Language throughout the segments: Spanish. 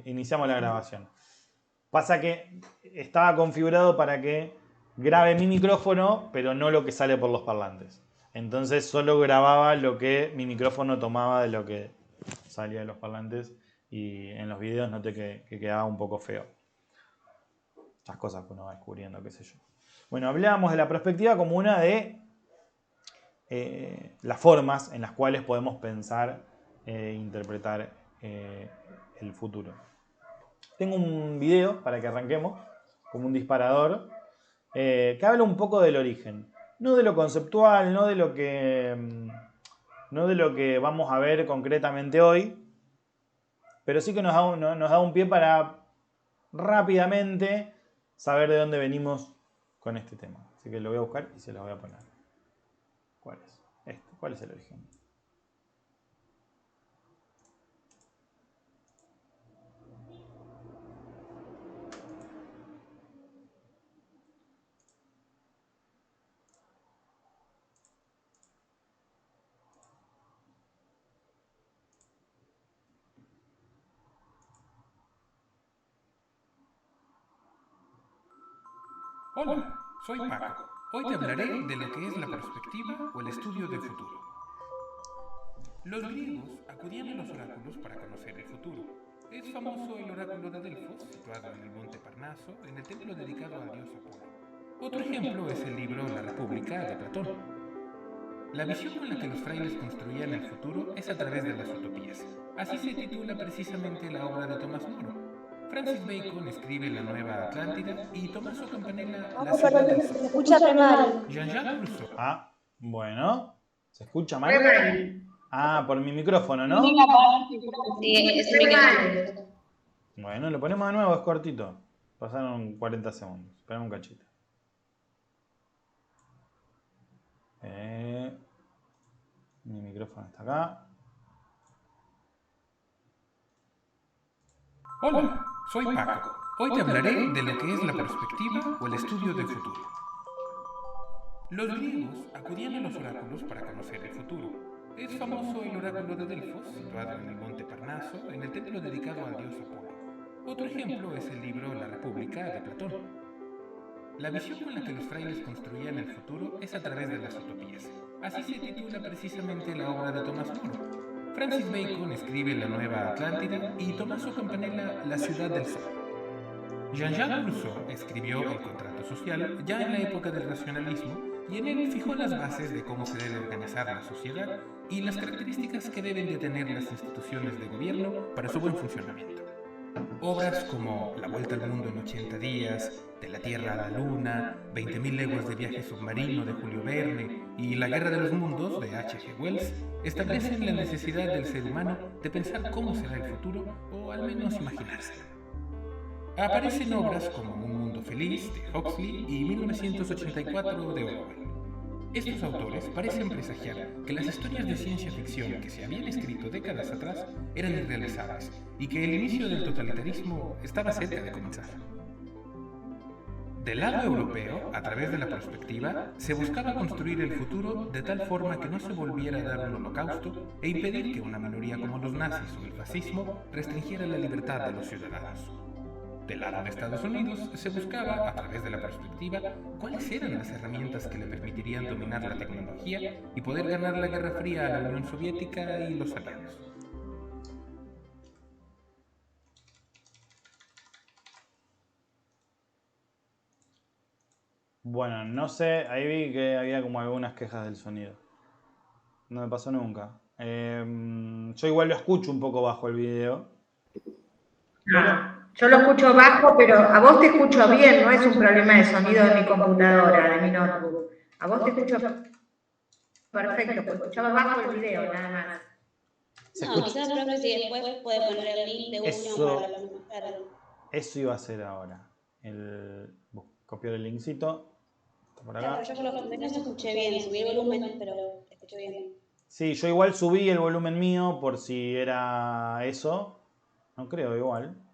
iniciamos la grabación. Pasa que estaba configurado para que grabe mi micrófono, pero no lo que sale por los parlantes. Entonces solo grababa lo que mi micrófono tomaba de lo que salía de los parlantes, y en los videos noté que quedaba un poco feo. Estas cosas que uno va descubriendo, qué sé yo. Bueno, hablábamos de la perspectiva como una de las formas en las cuales podemos pensar e interpretar el futuro. Tengo un video para que arranquemos, como un disparador, que habla un poco del origen. No de lo conceptual, no de lo que vamos a ver concretamente hoy, pero sí que nos da un pie para rápidamente saber de dónde venimos con este tema. Así que lo voy a buscar y se lo voy a poner. ¿Cuál es? ¿Cuál es el origen? Hola, soy Paco. Hoy te hablaré de lo que es la perspectiva o el estudio del futuro. Los griegos acudían a los oráculos para conocer el futuro. Es famoso el oráculo de Delfos, situado en el monte Parnaso, en el templo dedicado al dios Apolo. Otro ejemplo es el libro La República de Platón. La visión con la que los frailes construían el futuro es a través de las utopías. Así se titula precisamente la obra de Tomás Moro. Francis Bacon escribe La Nueva Atlántida y Tommaso Campanella La Ciudad del Sol. Se escucha re mal. Jean-Jacques Rousseau. Ah, bueno. ¿Se escucha mal? Ah, por mi micrófono, ¿no? Sí, es mal. Bueno, lo ponemos de nuevo, es cortito. Pasaron 40 segundos. Esperamos un cachito. Mi micrófono está acá. Hola, soy Paco. Hoy te hablaré de lo que es la perspectiva o el estudio del futuro. Los griegos acudían a los oráculos para conocer el futuro. Es famoso el oráculo de Delfos, situado en el monte Parnaso, en el templo dedicado al dios Apolo. Otro ejemplo es el libro La República de Platón. La visión con la que los frailes construían el futuro es a través de las utopías. Así se titula precisamente la obra de Tomás Moro. Francis Bacon escribe La Nueva Atlántida y Tommaso Campanella La Ciudad del Sol. Jean-Jacques Rousseau escribió El Contrato Social ya en la época del racionalismo y en él fijó las bases de cómo se debe organizar la sociedad y las características que deben de tener las instituciones de gobierno para su buen funcionamiento. Obras como La Vuelta al Mundo en 80 días, De la Tierra a la Luna, 20.000 leguas de viaje submarino de Julio Verne y La Guerra de los Mundos de H.G. Wells establecen la necesidad del ser humano de pensar cómo será el futuro o al menos imaginárselo. Aparecen obras como Un Mundo Feliz de Huxley y 1984 de Orwell. Estos autores parecen presagiar que las historias de ciencia ficción que se habían escrito décadas atrás eran irrealizables y que el inicio del totalitarismo estaba cerca de comenzar. Del lado europeo, a través de la perspectiva, se buscaba construir el futuro de tal forma que no se volviera a dar un holocausto e impedir que una minoría como los nazis o el fascismo restringiera la libertad de los ciudadanos. Del lado de Estados Unidos, se buscaba, a través de la perspectiva, cuáles eran las herramientas que le permitirían dominar la tecnología y poder ganar la Guerra Fría a la Unión Soviética y los aliados. Bueno, no sé, ahí vi que había como algunas quejas del sonido. No me pasó nunca. Yo igual lo escucho un poco bajo el video. No, yo lo escucho bajo, pero a vos te escucho bien, no es un problema de sonido de mi computadora, de mi notebook. A vos te escucho perfecto, pues escuchaba bajo el video, nada más. No, quizás profe si después puede poner el link de uno para mostrarlo. Eso iba a hacer ahora. Copiar el linkcito. Por acá. Claro, yo por lo menos escuché bien, subí el volumen, pero escuché bien. Sí, yo igual subí el volumen mío por si era eso. No creo igual.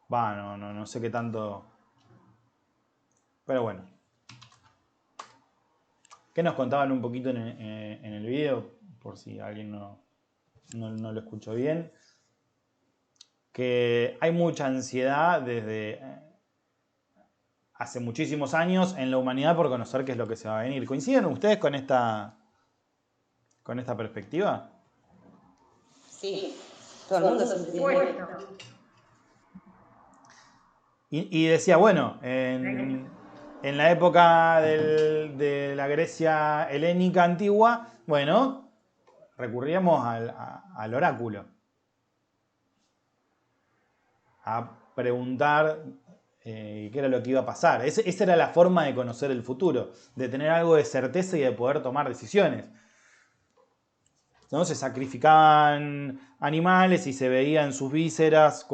No sé qué tanto. Pero bueno. ¿Qué nos contaban un poquito en el video? Por si alguien no lo escuchó bien. que hay mucha ansiedad desde hace muchísimos años en la humanidad por conocer qué es lo que se va a venir. ¿Coinciden ustedes con esta perspectiva? Sí, todo el mundo se entiende. Y decía, bueno, en la época de la Grecia helénica antigua, bueno, recurríamos al oráculo. A preguntar qué era lo que iba a pasar. Esa era la forma de conocer el futuro, de tener algo de certeza y de poder tomar decisiones. ¿No? Se sacrificaban animales y se veía en sus vísceras,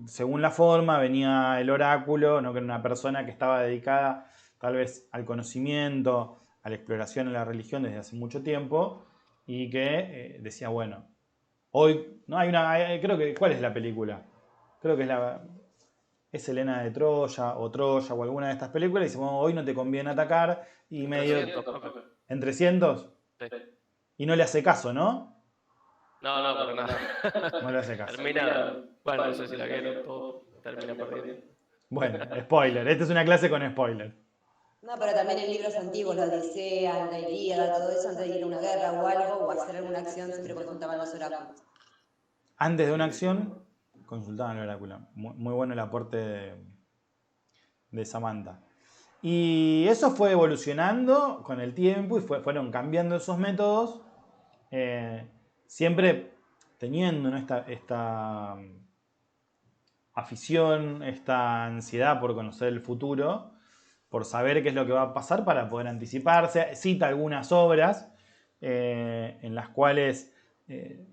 según la forma, venía el oráculo, ¿no? Que era una persona que estaba dedicada tal vez al conocimiento, a la exploración en la religión desde hace mucho tiempo, y que decía, bueno, hoy, ¿no? Creo que, ¿cuál es la película? Creo que es Helena de Troya o alguna de estas películas, y dice, bueno, hoy no te conviene atacar, y medio... ¿En 300? Sí. Y no le hace caso, ¿no? No, para nada. No le hace caso. Termina, bueno, no sé si la vieron, todo termina perdiendo. Bueno, spoiler. Esta es una clase con spoiler. No, pero también en libros antiguos, la Odisea, la Ilíada, todo eso, antes de ir a una guerra o algo, o hacer alguna acción, siempre consultaban los oráculos. Antes de una acción, consultaban el oráculo. Muy bueno el aporte de Samantha. Y eso fue evolucionando con el tiempo y fueron cambiando esos métodos, siempre teniendo, ¿no? esta afición, esta ansiedad por conocer el futuro, por saber qué es lo que va a pasar para poder anticiparse. Cita algunas obras en las cuales que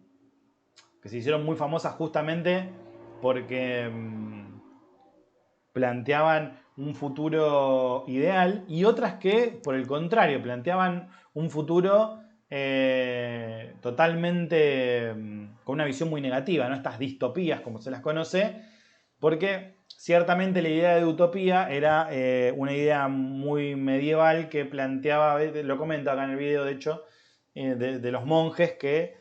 se hicieron muy famosas justamente porque planteaban un futuro ideal, y otras que, por el contrario, planteaban un futuro totalmente con una visión muy negativa, ¿no? Estas distopías, como se las conoce, porque ciertamente la idea de utopía era una idea muy medieval que planteaba, lo comento acá en el video de hecho, de los monjes que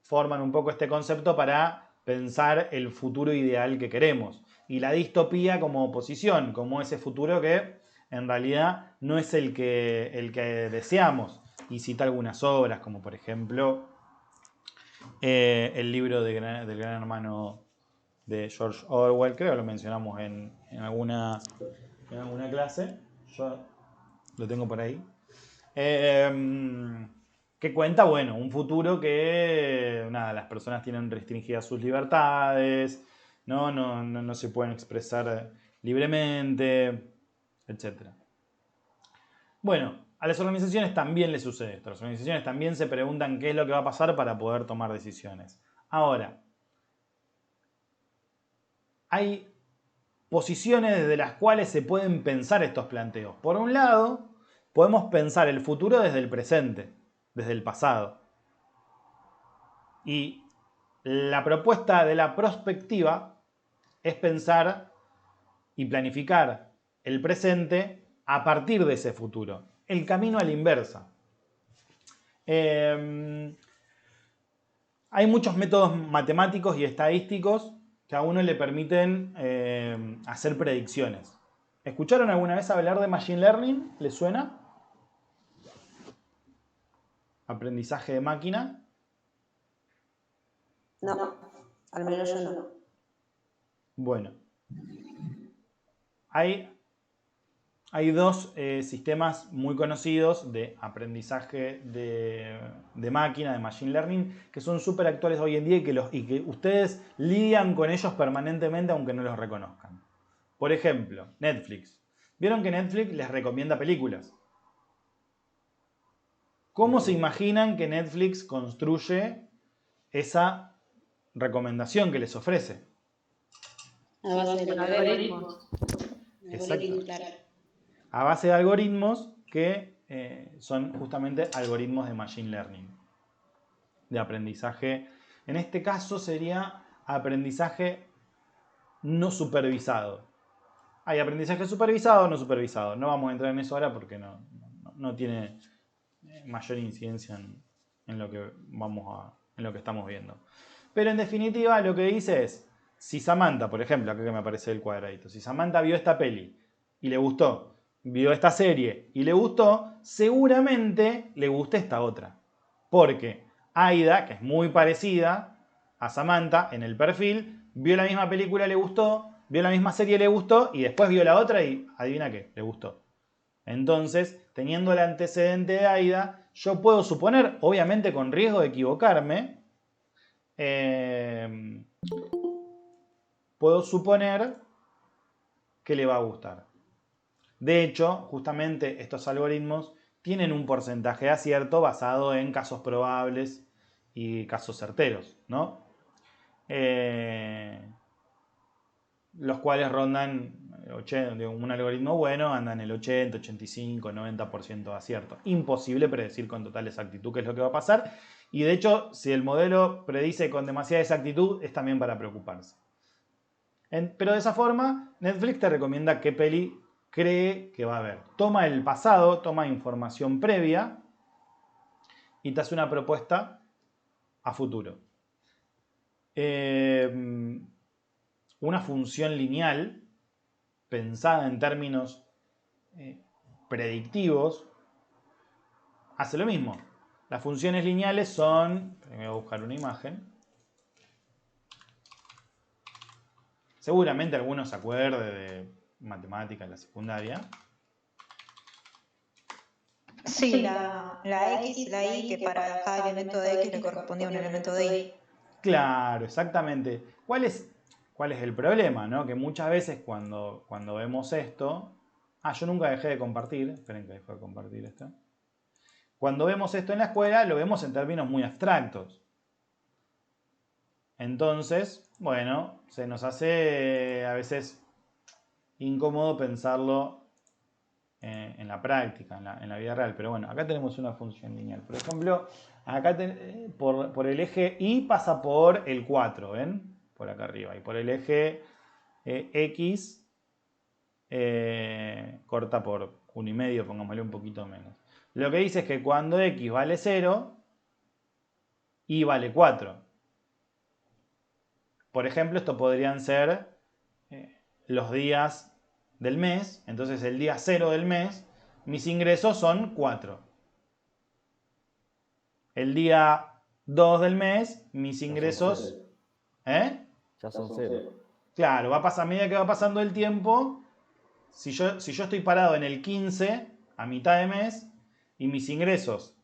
forman un poco este concepto para pensar el futuro ideal que queremos. Y la distopía como oposición, como ese futuro que en realidad no es el que deseamos. Y cita algunas obras, como por ejemplo el libro del Gran Hermano de George Orwell, creo que lo mencionamos en alguna clase. Yo lo tengo por ahí. Que cuenta, bueno, un futuro que las personas tienen restringidas sus libertades, no se pueden expresar libremente, etc. Bueno, a las organizaciones también les sucede esto. Las organizaciones también se preguntan qué es lo que va a pasar para poder tomar decisiones. Ahora, hay posiciones desde las cuales se pueden pensar estos planteos. Por un lado, podemos pensar el futuro desde el presente, desde el pasado. Y la propuesta de la prospectiva es pensar y planificar el presente a partir de ese futuro. El camino a la inversa. Hay muchos métodos matemáticos y estadísticos que a uno le permiten hacer predicciones. ¿Escucharon alguna vez hablar de Machine Learning? ¿Les suena? Aprendizaje de máquina. No, al menos yo no. Bueno, hay dos sistemas muy conocidos de aprendizaje de máquina, de Machine Learning, que son súper actuales hoy en día y que ustedes lidian con ellos permanentemente aunque no los reconozcan. Por ejemplo, Netflix. ¿Vieron que Netflix les recomienda películas? ¿Cómo se imaginan que Netflix construye esa recomendación que les ofrece? A base de Algoritmos. Exacto. Claro. A base de algoritmos que son justamente algoritmos de Machine Learning, de aprendizaje. En este caso sería aprendizaje no supervisado. Hay aprendizaje supervisado o no supervisado. No vamos a entrar en eso ahora porque no tiene mayor incidencia en lo que estamos viendo. Pero en definitiva lo que dice es, si Samantha, por ejemplo, acá que me aparece el cuadradito, si Samantha vio esta peli y le gustó, vio esta serie y le gustó, seguramente le guste esta otra. Porque Aida, que es muy parecida a Samantha en el perfil, vio la misma película, le gustó, vio la misma serie, le gustó, y después vio la otra y adivina qué, le gustó. Entonces, teniendo el antecedente de Aida, yo puedo suponer, obviamente con riesgo de equivocarme, puedo suponer que le va a gustar. De hecho, justamente estos algoritmos tienen un porcentaje de acierto basado en casos probables y casos certeros, ¿no? Los cuales rondan, un algoritmo bueno anda en el 80, 85, 90% de acierto. Imposible predecir con total exactitud qué es lo que va a pasar. Y de hecho, si el modelo predice con demasiada exactitud, es también para preocuparse. Pero de esa forma, Netflix te recomienda qué peli cree que va a haber. Toma el pasado, toma información previa y te hace una propuesta a futuro. Una función lineal pensada en términos predictivos hace lo mismo. Las funciones lineales son, me voy a buscar una imagen. Seguramente algunos se acuerden de matemática en la secundaria. Sí, la X, la Y, que para cada elemento de X le correspondía un elemento de Y. Claro, exactamente. ¿Cuál es el problema? ¿No? Que muchas veces cuando vemos esto... yo nunca dejé de compartir. Esperen que dejo de compartir esto. Cuando vemos esto en la escuela, lo vemos en términos muy abstractos. Entonces, bueno, se nos hace a veces incómodo pensarlo en la práctica, en la vida real. Pero bueno, acá tenemos una función lineal. Por ejemplo, acá por el eje Y pasa por el 4, ¿ven? Por acá arriba. Y por el eje X corta por 1,5, pongámosle un poquito menos. Lo que dice es que cuando X vale 0, Y vale 4. Por ejemplo, esto podrían ser los días del mes. Entonces el día 0 del mes, mis ingresos son 4. El día 2 del mes, mis ingresos... Ya son 0. Claro, a medida que va pasando el tiempo, si yo estoy parado en el 15 a mitad de mes y mis ingresos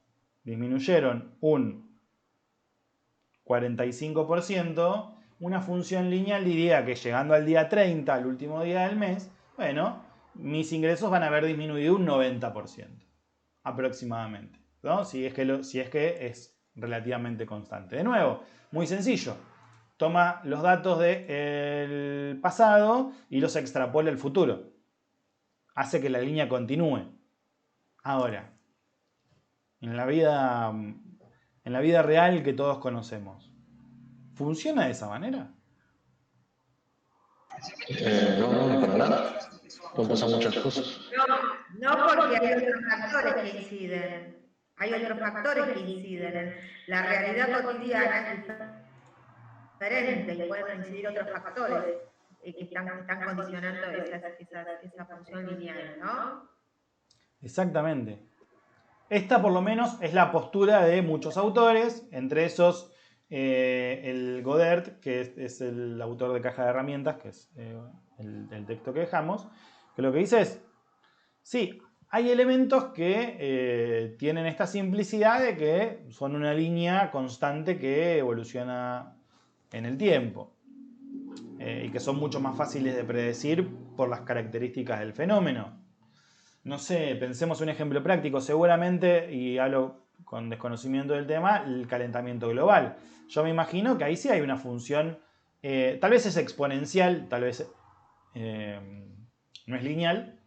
disminuyeron un 45%, una función lineal diría que llegando al día 30, al último día del mes, bueno, mis ingresos van a haber disminuido un 90% aproximadamente, ¿no? Si es que es relativamente constante. De nuevo, muy sencillo. Toma los datos del pasado y los extrapola al futuro. Hace que la línea continúe. Ahora, en la vida real que todos conocemos, ¿funciona de esa manera? No, para nada. Pueden pasar muchas cosas. No, porque hay otros factores que inciden. Hay otros factores que inciden. La realidad cotidiana es diferente y pueden incidir otros factores que están condicionando esa función lineal, ¿no? Exactamente. Esta por lo menos es la postura de muchos autores, entre esos el Godert, que es el autor de Caja de Herramientas, que es el texto que dejamos, que lo que dice es, sí, hay elementos que tienen esta simplicidad de que son una línea constante que evoluciona en el tiempo y que son mucho más fáciles de predecir por las características del fenómeno. No sé, pensemos un ejemplo práctico. Seguramente, y hablo con desconocimiento del tema, el calentamiento global. Yo me imagino que ahí sí hay una función, tal vez es exponencial, tal vez no es lineal,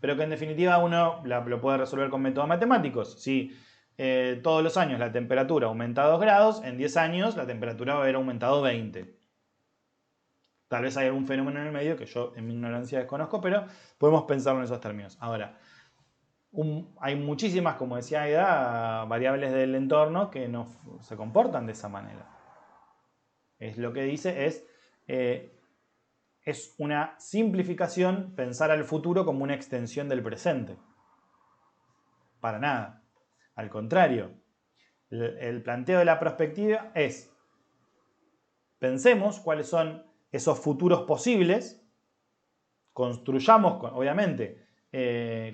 pero que en definitiva uno lo puede resolver con métodos matemáticos. Si todos los años la temperatura aumenta 2 grados, en 10 años la temperatura va a haber aumentado 20. Tal vez hay algún fenómeno en el medio que yo en mi ignorancia desconozco, pero podemos pensarlo en esos términos. Ahora, hay muchísimas, como decía Aida, variables del entorno que no se comportan de esa manera. Es lo que dice es una simplificación pensar al futuro como una extensión del presente. Para nada. Al contrario, el planteo de la prospectiva es: pensemos cuáles son esos futuros posibles, construyamos, obviamente,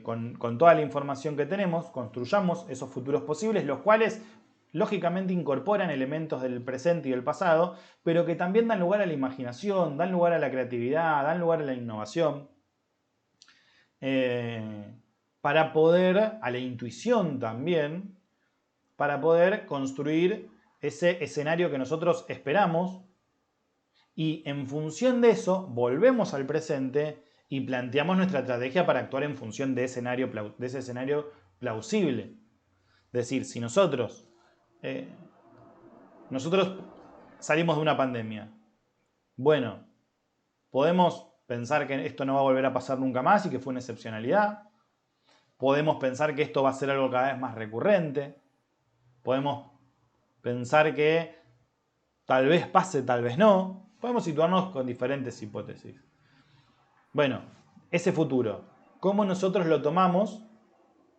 con toda la información que tenemos, construyamos esos futuros posibles, los cuales lógicamente incorporan elementos del presente y del pasado, pero que también dan lugar a la imaginación, dan lugar a la creatividad, dan lugar a la innovación, para poder, a la intuición también, para poder construir ese escenario que nosotros esperamos, y en función de eso volvemos al presente y planteamos nuestra estrategia para actuar en función de ese escenario plausible. Es decir, si nosotros salimos de una pandemia, bueno, podemos pensar que esto no va a volver a pasar nunca más y que fue una excepcionalidad. Podemos pensar que esto va a ser algo cada vez más recurrente. Podemos pensar que tal vez pase, tal vez no. Podemos situarnos con diferentes hipótesis. Bueno, ese futuro, ¿cómo nosotros lo tomamos?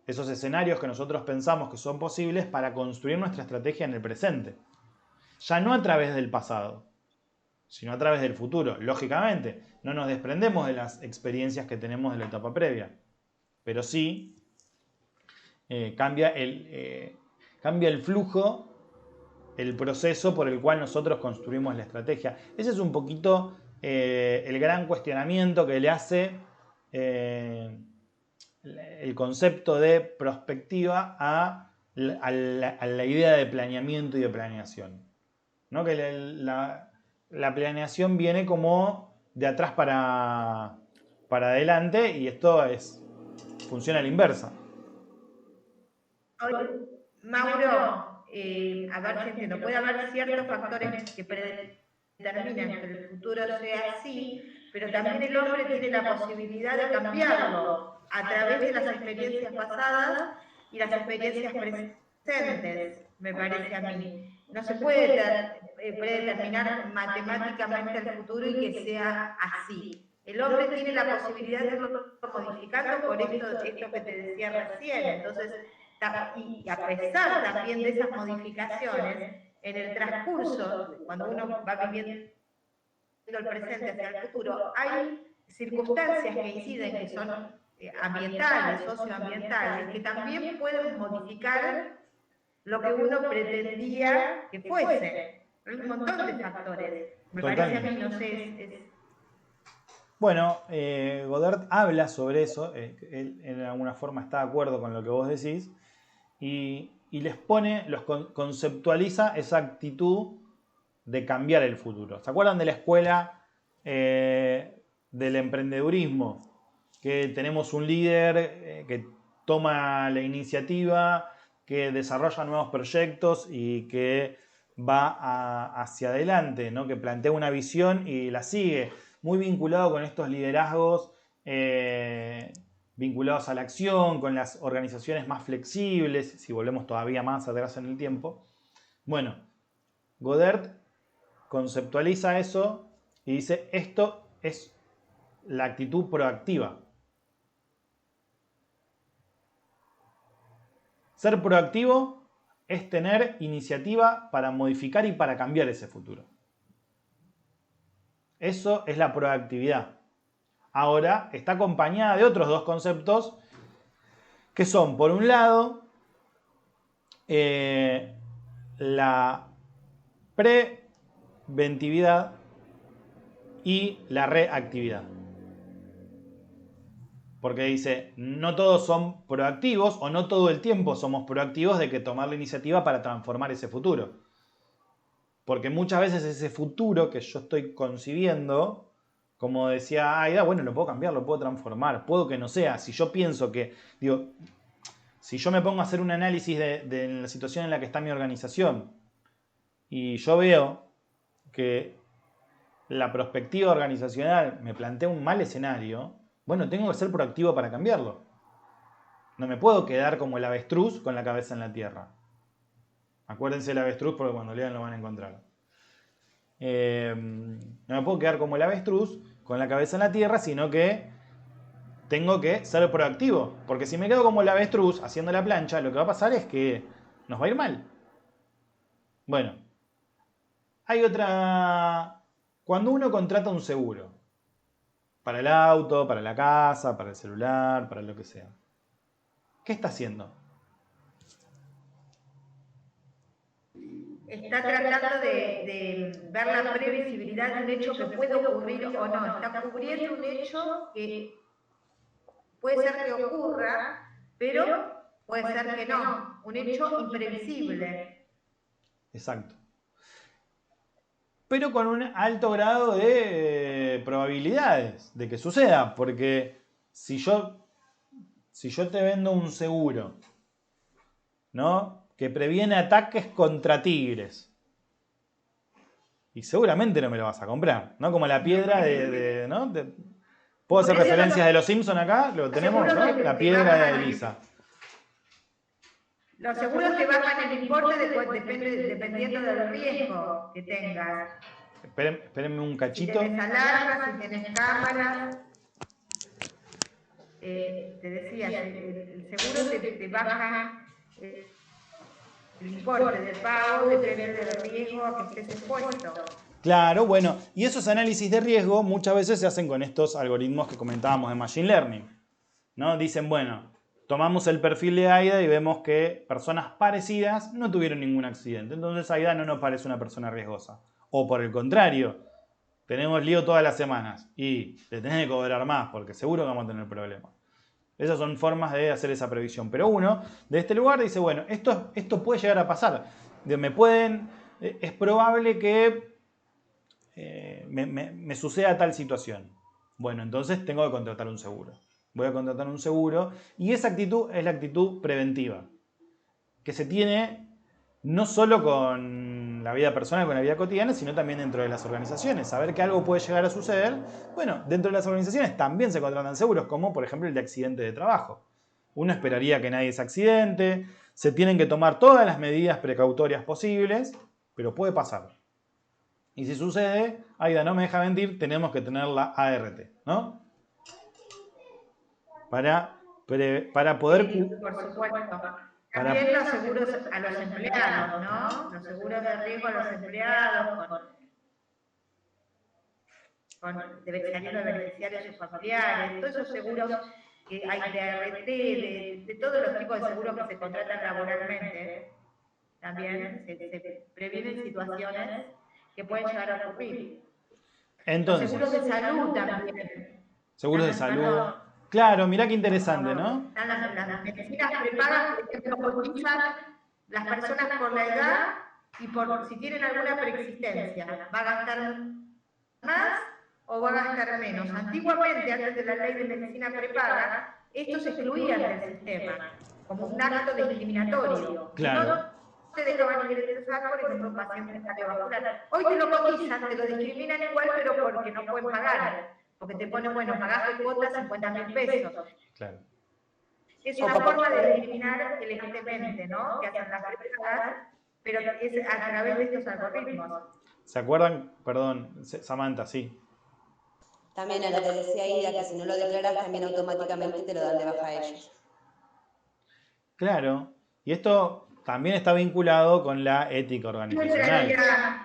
Esos escenarios que nosotros pensamos que son posibles para construir nuestra estrategia en el presente. Ya no a través del pasado, sino a través del futuro. Lógicamente, no nos desprendemos de las experiencias que tenemos de la etapa previa, pero sí cambia el flujo, el proceso por el cual nosotros construimos la estrategia. Ese es un poquito el gran cuestionamiento que le hace el concepto de prospectiva a la idea de planeamiento y de planeación, ¿no? Que la planeación viene como de atrás para adelante, y esto funciona a la inversa. Mauro, a ver si entiendo, puede haber ciertos factores que predeterminan que el futuro sea así, pero también el hombre tiene la posibilidad de cambiarlo a través de las experiencias pasadas y las experiencias presentes, me parece a mí. No se puede predeterminar matemáticamente el futuro y que sea así. El hombre tiene la posibilidad de irlo modificando por esto que te decía recién. Entonces, y a pesar también de esas modificaciones, en el transcurso, cuando uno va viviendo el presente hacia el futuro, hay circunstancias que inciden, que son ambientales, socioambientales, que también pueden modificar lo que uno pretendía que fuese. Hay un montón de factores. Me parece a mí, no sé, Bueno, Godard habla sobre eso, él en alguna forma está de acuerdo con lo que vos decís, y conceptualiza esa actitud de cambiar el futuro. ¿Se acuerdan de la escuela del emprendedurismo? Que tenemos un líder que toma la iniciativa, que desarrolla nuevos proyectos y que va hacia adelante, ¿no? Que plantea una visión y la sigue. Muy vinculado con estos liderazgos vinculados a la acción, con las organizaciones más flexibles, si volvemos todavía más atrás en el tiempo. Bueno, Godard conceptualiza eso y dice: esto es la actitud proactiva. Ser proactivo es tener iniciativa para modificar y para cambiar ese futuro. Eso es la proactividad. Ahora está acompañada de otros dos conceptos que son, por un lado, la preventividad y la reactividad. Porque dice, no todos son proactivos, o no todo el tiempo somos proactivos de que tomar la iniciativa para transformar ese futuro. Porque muchas veces ese futuro que yo estoy concibiendo, como decía Aida, bueno, lo puedo cambiar, lo puedo transformar, puedo que no sea. Si yo pienso que, si yo me pongo a hacer un análisis de la situación en la que está mi organización y yo veo que la perspectiva organizacional me plantea un mal escenario, bueno, tengo que ser proactivo para cambiarlo. No me puedo quedar como el avestruz con la cabeza en la tierra. Acuérdense del avestruz porque cuando lean lo van a encontrar. no me puedo quedar como el avestruz con la cabeza en la tierra, sino que tengo que ser proactivo. Porque si me quedo como el avestruz haciendo la plancha, lo que va a pasar es que nos va a ir mal. Bueno, hay otra... Cuando uno contrata un seguro, para el auto, para la casa, para el celular, para lo que sea, ¿qué está haciendo? Está tratando de ver la previsibilidad de un hecho que puede ocurrir o no. Está cubriendo un hecho que puede ser que ocurra, pero puede ser que no. Un hecho imprevisible. Exacto. Pero con un alto grado de probabilidades de que suceda. Porque si yo te vendo un seguro, ¿no?, que previene ataques contra tigres, y seguramente no me lo vas a comprar, ¿no? Como la piedra ¿no? ¿Puedo hacer referencias de los Simpsons acá? Lo tenemos, ¿no? La piedra de Elisa. Los seguros te bajan el importe dependiendo del riesgo que tengas. Espérenme un cachito. Si tenés alarmas, si tenés cámaras. Te decía, el seguro te baja el importe del pago, depende del riesgo a que estés expuesto. Claro, bueno, y esos análisis de riesgo muchas veces se hacen con estos algoritmos que comentábamos de Machine Learning, ¿no? Dicen, bueno, tomamos el perfil de Aida y vemos que personas parecidas no tuvieron ningún accidente. Entonces Aida no nos parece una persona riesgosa. O por el contrario, tenemos lío todas las semanas y le tenés que cobrar más porque seguro que vamos a tener problemas. Esas son formas de hacer esa previsión. Pero uno, de este lugar, dice, bueno, esto puede llegar a pasar. Es probable que me suceda tal situación. Bueno, entonces tengo que contratar un seguro. Voy a contratar un seguro. Y esa actitud es la actitud preventiva, que se tiene no solo con la vida personal, con la vida cotidiana, sino también dentro de las organizaciones. Saber que algo puede llegar a suceder. Bueno, dentro de las organizaciones también se contratan seguros, como por ejemplo el de accidente de trabajo. Uno esperaría que nadie se accidente, se tienen que tomar todas las medidas precautorias posibles, pero puede pasar. Y si sucede, Aida no me deja mentir, tenemos que tener la ART, ¿no? Para poder... Sí, por supuesto. También los seguros a los empleados, ¿no? Los seguros de riesgo a los empleados, saliendo beneficiarios y familiares, todos esos seguros que hay de ART, de todos los tipos de seguros que se contratan laboralmente, también se previenen situaciones que pueden llegar a ocurrir. Entonces, los seguros de salud también. Seguros de salud. Claro, mirá qué interesante, ¿no? Las medicinas prepagas, por ejemplo, cotizan las personas por la edad y por si tienen alguna preexistencia. ¿Va a gastar más o va a gastar menos? Antiguamente, antes de la ley de medicina prepaga, estos se excluían del sistema como un acto discriminatorio. Claro. No te dejaban ingresar, por ejemplo, un paciente cardiovascular. Hoy te lo cotizan, te lo discriminan igual, pero porque no pueden pagar. Porque te ponen, bueno, pagaste cuotas 50.000 pesos. Claro. Es una forma de discriminar elegantemente, ¿no? Que hacen las prepagas, pero es a través de estos algoritmos. ¿Se acuerdan? Perdón, Samantha, sí. También a lo que decía Ida, que si no lo declaras, también automáticamente te lo dan de baja a ellos. Claro. Y esto también está vinculado con la ética organizacional.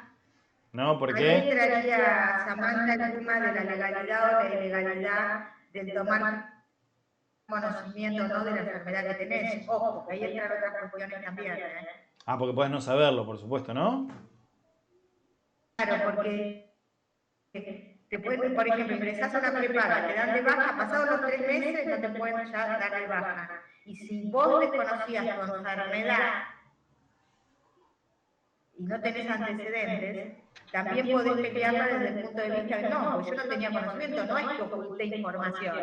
¿No? Porque... Ahí entraría, Samantha, el tema de la legalidad o la ilegalidad del tomar conocimiento, ¿no?, de la enfermedad que tenés. Ojo, ahí entran otras cuestiones también, ¿eh? Ah, porque podés no saberlo, por supuesto, ¿no? Claro, porque te pueden, por ejemplo, ingresás a una prepaga, te dan de baja, pasados los 3 meses no te pueden ya dar de baja. Y si vos desconocías tu enfermedad y no tenés antecedentes, también podés pelearla desde el punto de vista de no, pues yo no tenía conocimiento, no es que oculté información,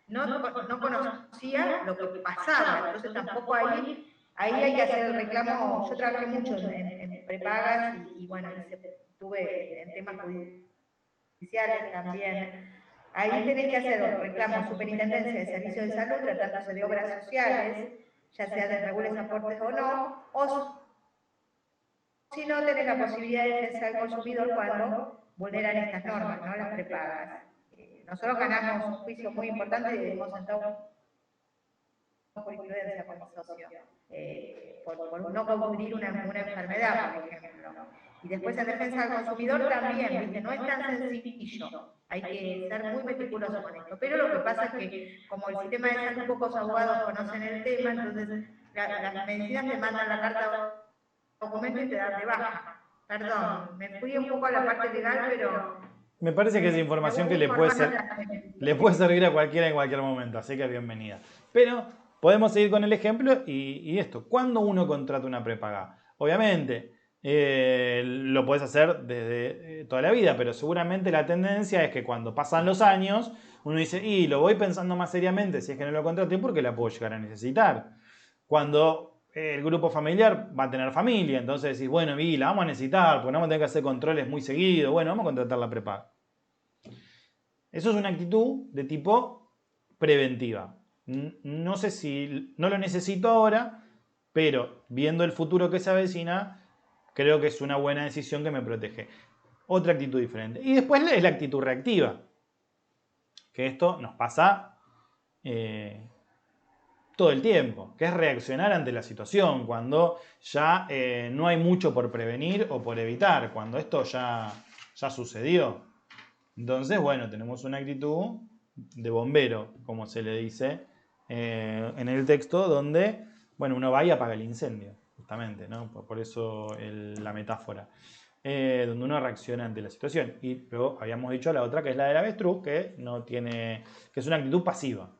no conocía lo que pasaba, entonces tampoco ahí hay que hacer el reclamo. Yo trabajé mucho en prepagas y bueno, estuve en temas judiciales también. Ahí tenés que hacer el reclamo Superintendencia de Servicios de Salud, tratándose de obras sociales, ya sea de regules aportes o no, o si no, tenés la posibilidad de defensa del consumidor cuando vulneran estas normas, ¿no? Las prepagas. Nosotros ganamos un juicio muy importante y hemos sentado jurisprudencia con mi socio, por no cubrir una enfermedad, por ejemplo. Y después en defensa del consumidor también, ¿viste? No es tan sencillo, hay que ser muy meticuloso con esto. Pero lo que pasa es que, como el sistema de salud, pocos abogados conocen el tema, entonces las medicinas te mandan la carta documento y te dan de baja. Perdón, me fui un poco a la parte legal, pero... Me parece que es información que le puede servir a cualquiera en cualquier momento, así que bienvenida. Pero podemos seguir con el ejemplo y esto. ¿Cuándo uno contrata una prepaga? Obviamente, lo puedes hacer desde toda la vida, pero seguramente la tendencia es que cuando pasan los años, uno dice, y lo voy pensando más seriamente, si es que no lo contraté, porque la puedo llegar a necesitar. Cuando el grupo familiar va a tener familia, entonces decís, bueno, la vamos a necesitar, porque no vamos a tener que hacer controles muy seguidos, bueno, vamos a contratar la prepaga. Eso es una actitud de tipo preventiva. No sé si no lo necesito ahora, pero viendo el futuro que se avecina, creo que es una buena decisión que me protege. Otra actitud diferente. Y después es la actitud reactiva, que esto nos pasa todo el tiempo, que es reaccionar ante la situación, cuando ya no hay mucho por prevenir o por evitar, cuando esto ya sucedió. Entonces, bueno, tenemos una actitud de bombero, como se le dice en el texto, donde, bueno, uno va y apaga el incendio, justamente, ¿no? Por eso la metáfora, donde uno reacciona ante la situación. Y luego habíamos dicho la otra, que es la del avestruz, que es una actitud pasiva,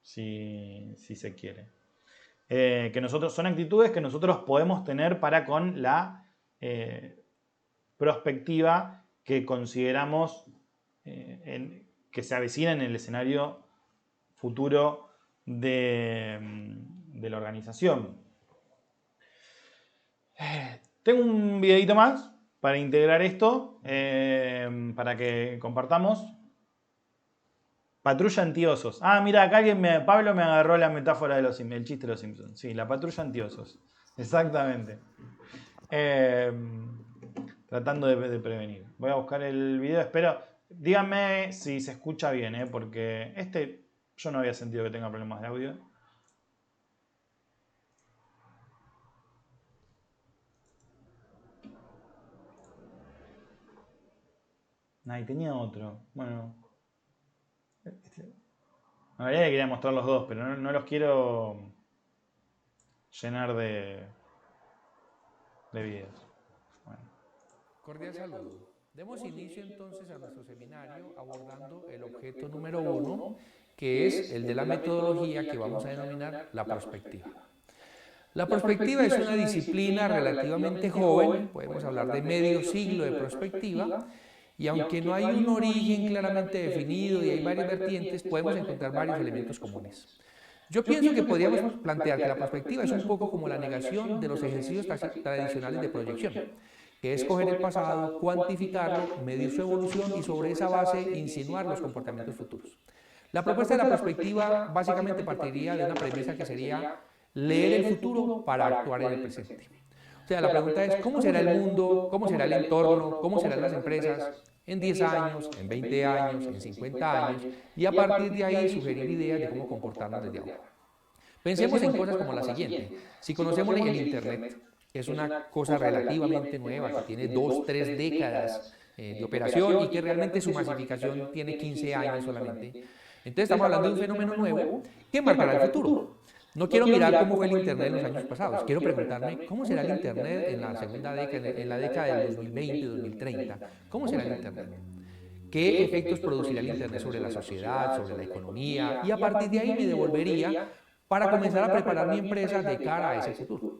si se quiere. Son actitudes que nosotros podemos tener para con la prospectiva que consideramos que se avecina en el escenario futuro de la organización. Tengo un videito más para integrar esto, para que compartamos. Patrulla antiosos. Ah, mira, acá Pablo me agarró la metáfora de el chiste de los Simpsons. Sí, la patrulla antiosos. Exactamente. Tratando de prevenir. Voy a buscar el video, espero. Díganme si se escucha bien, porque yo no había sentido que tenga problemas de audio. Y tenía otro. Bueno. En realidad quería mostrar los dos, pero no los quiero llenar de videos. Bueno. Cordial saludo. Demos inicio entonces a nuestro seminario abordando el objeto número 1, que es el de la metodología que vamos a denominar la prospectiva. La prospectiva es una disciplina relativamente joven, podemos hablar de medio siglo de prospectiva, y aunque no hay un origen claramente definido y hay varias vertientes, podemos encontrar varios elementos comunes. Yo pienso que podríamos plantear que la prospectiva es un poco como la negación de los ejercicios tradicionales de proyección, que es coger el pasado, cuantificarlo, medir su evolución y sobre esa base insinuar los comportamientos futuros. La propuesta de la prospectiva básicamente partiría de una premisa que sería leer el futuro para actuar en el presente. O sea, la pregunta es, ¿cómo será el mundo? ¿Cómo será el entorno? ¿Cómo serán las empresas? En 10 años, en 20 años, en 50 años, y a partir de ahí sugerir ideas de cómo comportarnos desde ahora. Pensemos en cosas como la siguiente. Si conocemos el Internet, que es una cosa relativamente nueva, que tiene 2, 3 décadas de operación y que realmente su masificación tiene 15 años solamente, entonces estamos hablando de un fenómeno nuevo que marcará el futuro. No quiero mirar cómo fue el Internet en los años pasados, quiero preguntarme cómo será el Internet en la segunda década, en la década del 2020 2030. ¿Cómo será el Internet? ¿Qué efectos producirá el Internet sobre la sociedad, sobre la economía? Y a partir de ahí me devolvería para comenzar a preparar mi empresa de cara a ese futuro.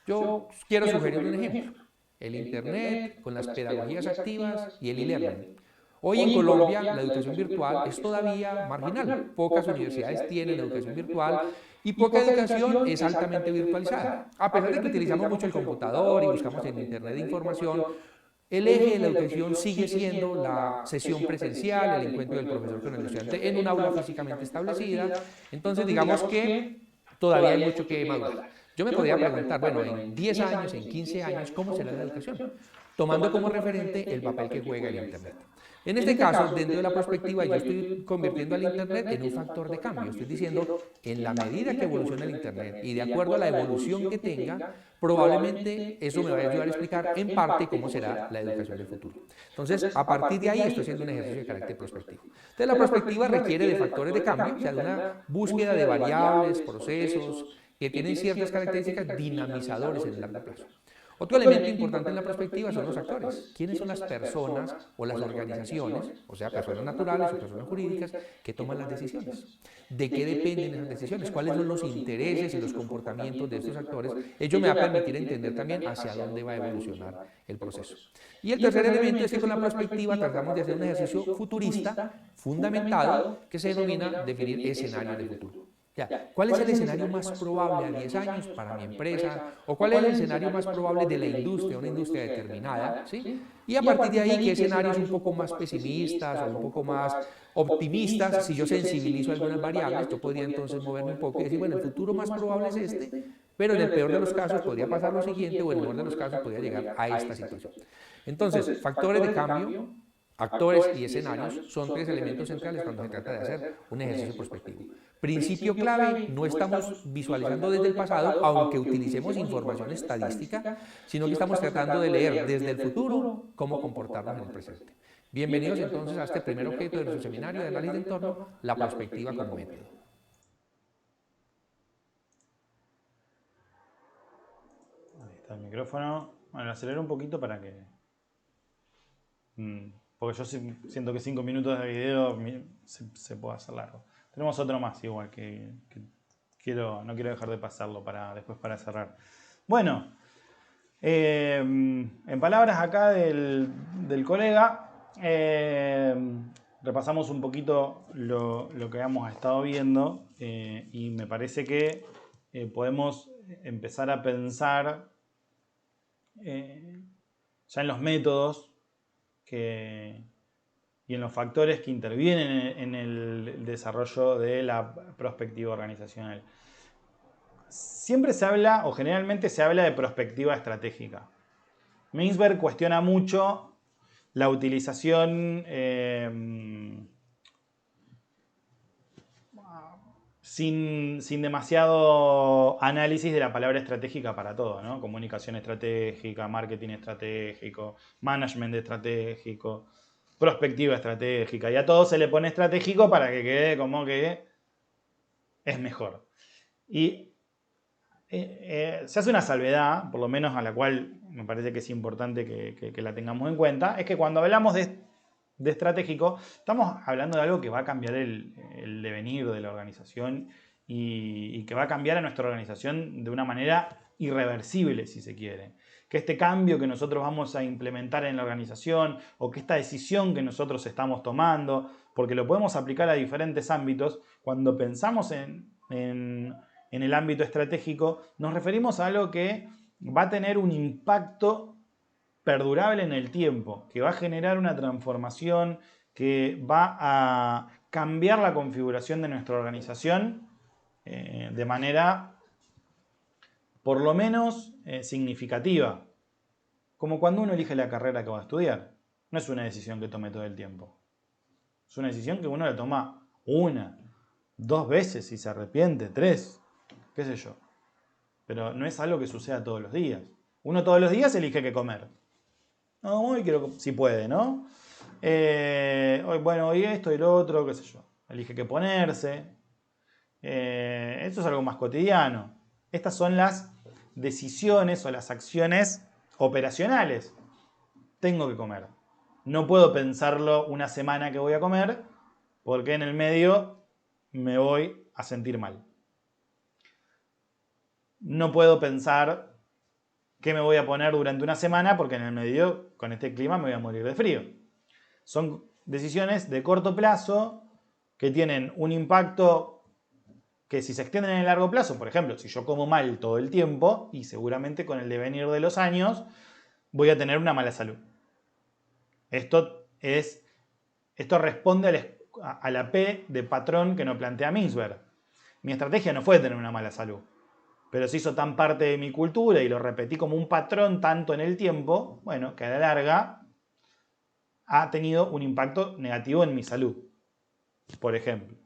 Yo quiero sugerir un ejemplo, el Internet con las pedagogías activas y el e-learning. Hoy en Colombia la educación virtual es todavía marginal, pocas universidades tienen educación virtual y poca educación es altamente virtualizada. A pesar de que utilizamos mucho el computador y buscamos en Internet información, el eje de la educación sigue siendo la sesión presencial, el encuentro del profesor con el estudiante en un aula físicamente establecida. Entonces digamos que todavía hay mucho que madurar. Yo me podría preguntar, bueno, en 10 años, en 15 años, ¿cómo será la educación? Tomando como referente el papel que juega el Internet. En este caso, dentro de la perspectiva, yo estoy convirtiendo al Internet en un factor de cambio. Estoy diciendo, en la medida que evoluciona el Internet y de acuerdo a la evolución que tenga, probablemente eso me va a ayudar a explicar en parte cómo será la educación del futuro. Entonces, a partir de ahí estoy haciendo un ejercicio de carácter prospectivo. Entonces, la perspectiva requiere de factores de cambio, o sea, de una búsqueda de variables, procesos, que tienen ciertas características dinamizadores en el largo plazo. Otro elemento importante en la perspectiva son los actores. ¿Quiénes son las personas o las organizaciones, o sea, personas naturales o personas jurídicas, que toman las decisiones? ¿De qué dependen esas decisiones? ¿Cuáles son los intereses y los comportamientos de estos actores? Ello me va a permitir entender también hacia dónde va a evolucionar el proceso. Y el tercer elemento es que con la perspectiva tratamos de hacer un ejercicio futurista fundamentado que se denomina definir escenarios de futuro. ¿Cuál es el escenario más probable a 10 años para mi empresa? ¿O cuál es el escenario más probable de la industria, una industria determinada? ¿Sí? Y a partir de ahí, ¿qué escenarios un poco más pesimistas o un poco más optimistas? Si yo sensibilizo algunas variables, yo podría entonces moverme un poco y decir, bueno, el futuro más probable es este, pero en el peor de los casos podría pasar lo siguiente o en el mejor de los casos podría llegar a esta situación. Entonces, factores de cambio, actores y escenarios son tres elementos centrales cuando se trata de hacer un ejercicio prospectivo. Principio clave, no estamos visualizando desde el pasado, aunque utilicemos información estadística, sino que estamos tratando de leer desde el futuro cómo comportarnos en el presente. Bienvenidos entonces a este primer objeto de nuestro seminario de análisis de entorno, la perspectiva como método. Ahí está el micrófono. Bueno, lo acelero un poquito para que... porque yo siento que 5 minutos de video se puede hacer largo. Tenemos otro más igual que no quiero dejar de pasarlo después para cerrar. Bueno, en palabras acá del colega, repasamos un poquito lo que hemos estado viendo y me parece que podemos empezar a pensar ya en los métodos y en los factores que intervienen en el desarrollo de la perspectiva organizacional. Siempre se habla, o generalmente se habla de perspectiva estratégica. Mintzberg cuestiona mucho la utilización sin demasiado análisis de la palabra estratégica para todo, ¿no? Comunicación estratégica, marketing estratégico, management estratégico, perspectiva estratégica. Y a todo se le pone estratégico para que quede como que es mejor. Y se hace una salvedad, por lo menos a la cual me parece que es importante que la tengamos en cuenta, es que cuando hablamos de estratégico, estamos hablando de algo que va a cambiar el devenir de la organización y que va a cambiar a nuestra organización de una manera irreversible, si se quiere. Que este cambio que nosotros vamos a implementar en la organización o que esta decisión que nosotros estamos tomando, porque lo podemos aplicar a diferentes ámbitos, cuando pensamos en el ámbito estratégico, nos referimos a algo que va a tener un impacto perdurable en el tiempo, que va a generar una transformación, que va a cambiar la configuración de nuestra organización de manera por lo menos significativa. Como cuando uno elige la carrera que va a estudiar. No es una decisión que tome todo el tiempo. Es una decisión que uno la toma 1, 2 veces y se arrepiente, 3, qué sé yo. Pero no es algo que suceda todos los días. Uno todos los días elige qué comer. No, hoy quiero, si puede, ¿no? Hoy esto y lo otro, qué sé yo. Elige qué ponerse. Esto es algo más cotidiano. Estas son las decisiones o las acciones operacionales. Tengo que comer. No puedo pensarlo una semana que voy a comer porque en el medio me voy a sentir mal. No puedo pensar qué me voy a poner durante una semana porque en el medio, con este clima, me voy a morir de frío. Son decisiones de corto plazo que tienen un impacto que si se extienden en el largo plazo, por ejemplo, si yo como mal todo el tiempo y seguramente con el devenir de los años voy a tener una mala salud. Esto responde a la P de patrón que nos plantea Mintzberg. Mi estrategia no fue tener una mala salud. pero se hizo tan parte de mi cultura y lo repetí como un patrón tanto en el tiempo, bueno, que a la larga ha tenido un impacto negativo en mi salud, por ejemplo.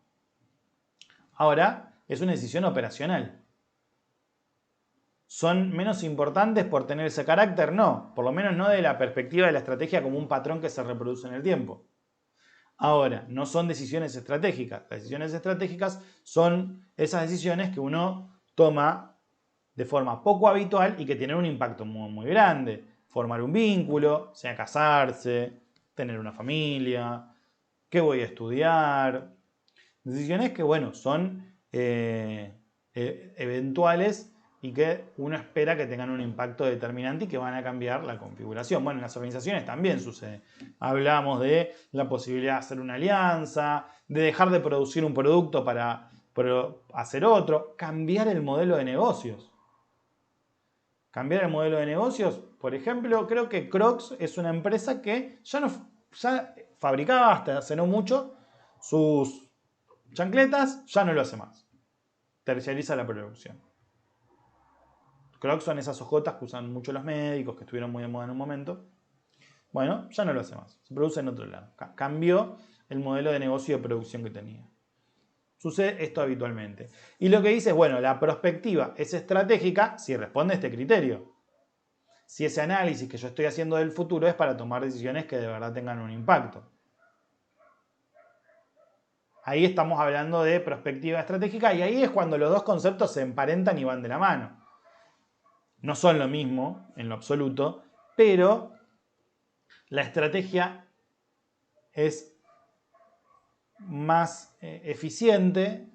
Ahora, es una decisión operacional. ¿Son menos importantes por tener ese carácter? No, por lo menos no de la perspectiva de la estrategia como un patrón que se reproduce en el tiempo. Ahora, no son decisiones estratégicas. Las decisiones estratégicas son esas decisiones que uno toma de forma poco habitual y que tienen un impacto muy, muy grande. Formar un vínculo, sea casarse, tener una familia, qué voy a estudiar. Decisiones que, bueno, son eventuales y que uno espera que tengan un impacto determinante y que van a cambiar la configuración. Bueno, en las organizaciones también sucede. Hablamos de la posibilidad de hacer una alianza, de dejar de producir un producto para hacer otro, cambiar el modelo de negocios. Cambiar el modelo de negocios, por ejemplo, creo que Crocs es una empresa que ya fabricaba hasta hace no mucho sus chancletas, ya no lo hace más. Terciariza la producción. Crocs son esas ojotas que usan mucho los médicos, que estuvieron muy de moda en un momento. Bueno, ya no lo hace más. Se produce en otro lado. Cambió el modelo de negocio y de producción que tenía. Sucede esto habitualmente. Y lo que dice es, bueno, la prospectiva es estratégica si responde a este criterio. Si ese análisis que yo estoy haciendo del futuro es para tomar decisiones que de verdad tengan un impacto. Ahí estamos hablando de prospectiva estratégica y ahí es cuando los dos conceptos se emparentan y van de la mano. No son lo mismo en lo absoluto, pero la estrategia es más eficiente,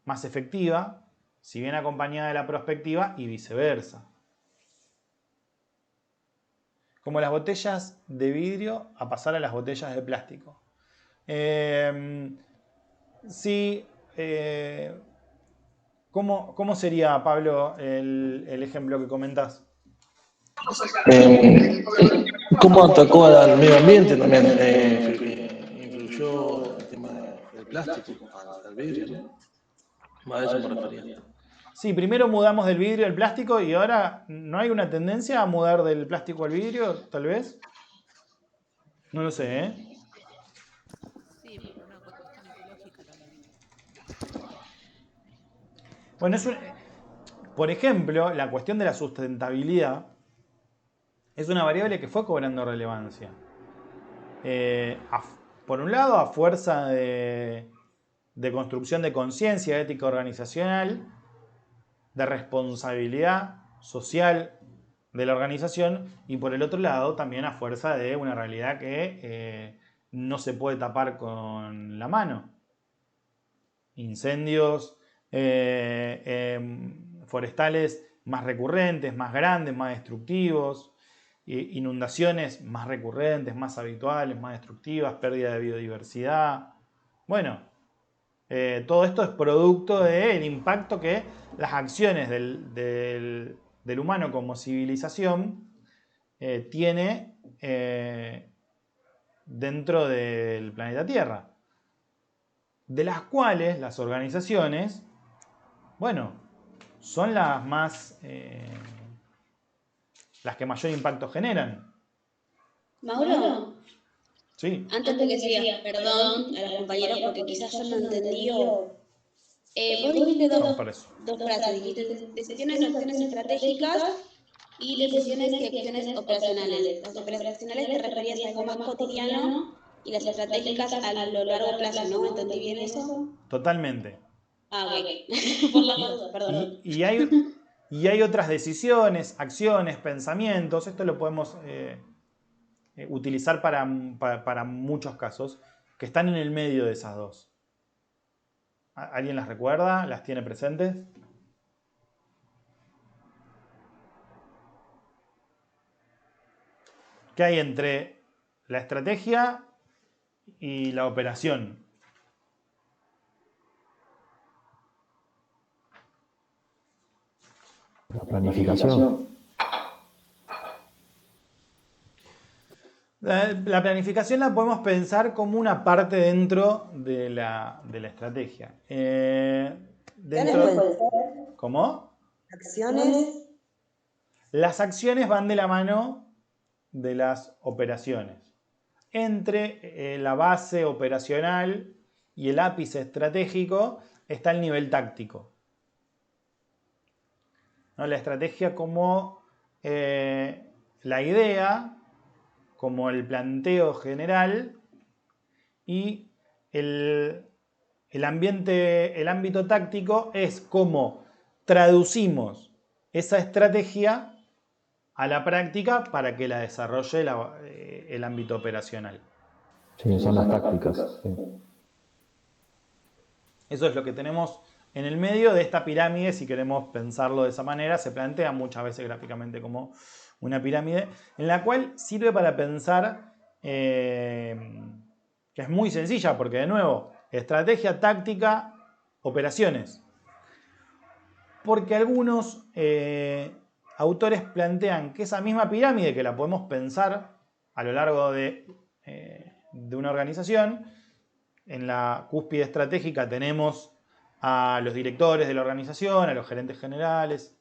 más efectiva, si bien acompañada de la prospectiva y viceversa. Como las botellas de vidrio a pasar a las botellas de plástico. ¿Cómo sería, Pablo, el ejemplo que comentás? ¿Cómo atacó al medio ambiente también? Influyó el tema del plástico al vidrio, ¿no? A eso me refería. Sí, primero mudamos del vidrio al plástico y ahora ¿no hay una tendencia a mudar del plástico al vidrio, tal vez? No lo sé, ¿eh? Sí, por una cuestión ecológica también. Bueno, por ejemplo, la cuestión de la sustentabilidad es una variable que fue cobrando relevancia. Por un lado, a fuerza de construcción de conciencia ética organizacional, de responsabilidad social de la organización, y por el otro lado, también a fuerza de una realidad que no se puede tapar con la mano. Incendios forestales más recurrentes, más grandes, más destructivos, inundaciones más recurrentes, más habituales, más destructivas, pérdida de biodiversidad. Bueno, todo esto es producto del impacto que las acciones del humano como civilización tiene dentro del planeta Tierra, de las cuales las organizaciones, bueno, son las más las que mayor impacto generan. Mauro, Sí. antes de que sigas, perdón a los compañeros porque quizás yo no entendí. Vos dijiste dos frases, dijiste decisiones y acciones estratégicas y decisiones y acciones operacionales. Las operacionales te referías a algo más cotidiano y las estratégicas a lo largo plazo, ¿no? ¿Entendí bien eso? Totalmente. Ah, ok. Por la duda, perdón. Y hay otras decisiones, acciones, pensamientos, esto lo podemos utilizar para muchos casos, que están en el medio de esas dos. ¿Alguien las recuerda? ¿Las tiene presentes? ¿Qué hay entre la estrategia y la operación? La planificación. La planificación la podemos pensar como una parte dentro de la estrategia. ¿Cómo? Acciones. Las acciones van de la mano de las operaciones. Entre la base operacional y el ápice estratégico está el nivel táctico, ¿no? La estrategia como la idea, como el planteo general, y el ámbito táctico es cómo traducimos esa estrategia a la práctica para que la desarrolle el ámbito operacional. Sí, son las tácticas. Sí. Eso es lo que tenemos en el medio de esta pirámide. Si queremos pensarlo de esa manera, se plantea muchas veces gráficamente como una pirámide, en la cual sirve para pensar, que es muy sencilla, porque de nuevo, estrategia, táctica, operaciones. Porque algunos autores plantean que esa misma pirámide, que la podemos pensar a lo largo de una organización, en la cúspide estratégica tenemos a los directores de la organización, a los gerentes generales,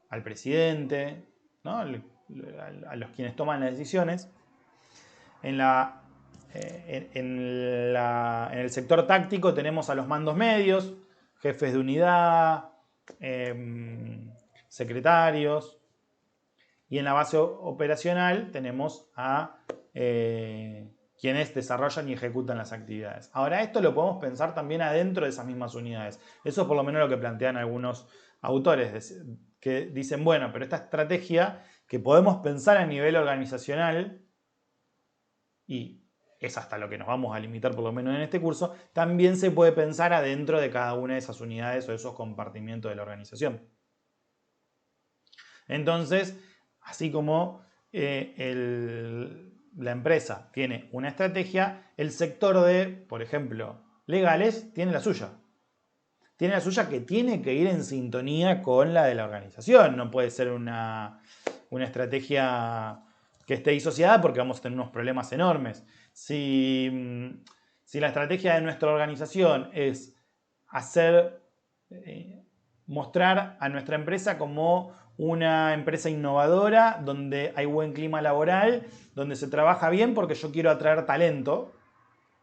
al presidente, ¿no? A los quienes toman las decisiones. En el sector táctico tenemos a los mandos medios, jefes de unidad, secretarios, y en la base operacional tenemos a quienes desarrollan y ejecutan las actividades. Ahora, esto lo podemos pensar también adentro de esas mismas unidades. Eso es por lo menos lo que plantean algunos autores, que dicen, bueno, pero esta estrategia que podemos pensar a nivel organizacional, y es hasta lo que nos vamos a limitar por lo menos en este curso, también se puede pensar adentro de cada una de esas unidades o de esos compartimientos de la organización. Entonces, así como la empresa tiene una estrategia, el sector de, por ejemplo, legales, tiene la suya. Tiene la suya, que tiene que ir en sintonía con la de la organización. No puede ser una estrategia que esté disociada, porque vamos a tener unos problemas enormes. Si la estrategia de nuestra organización es mostrar a nuestra empresa como una empresa innovadora, donde hay buen clima laboral, donde se trabaja bien porque yo quiero atraer talento,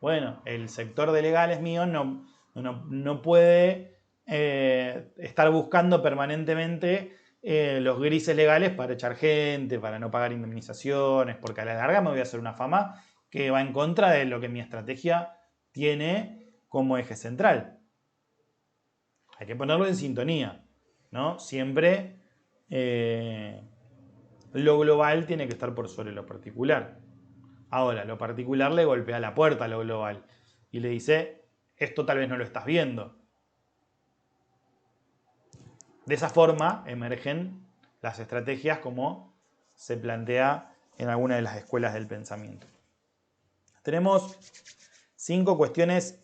bueno, el sector de legales mío no puede estar buscando permanentemente los grises legales para echar gente, para no pagar indemnizaciones, porque a la larga me voy a hacer una fama que va en contra de lo que mi estrategia tiene como eje central. Hay que ponerlo en sintonía, ¿no? Siempre lo global tiene que estar por sobre lo particular. Ahora, lo particular le golpea la puerta a lo global y le dice, esto tal vez no lo estás viendo. De esa forma emergen las estrategias como se plantea en alguna de las escuelas del pensamiento. Tenemos 5 cuestiones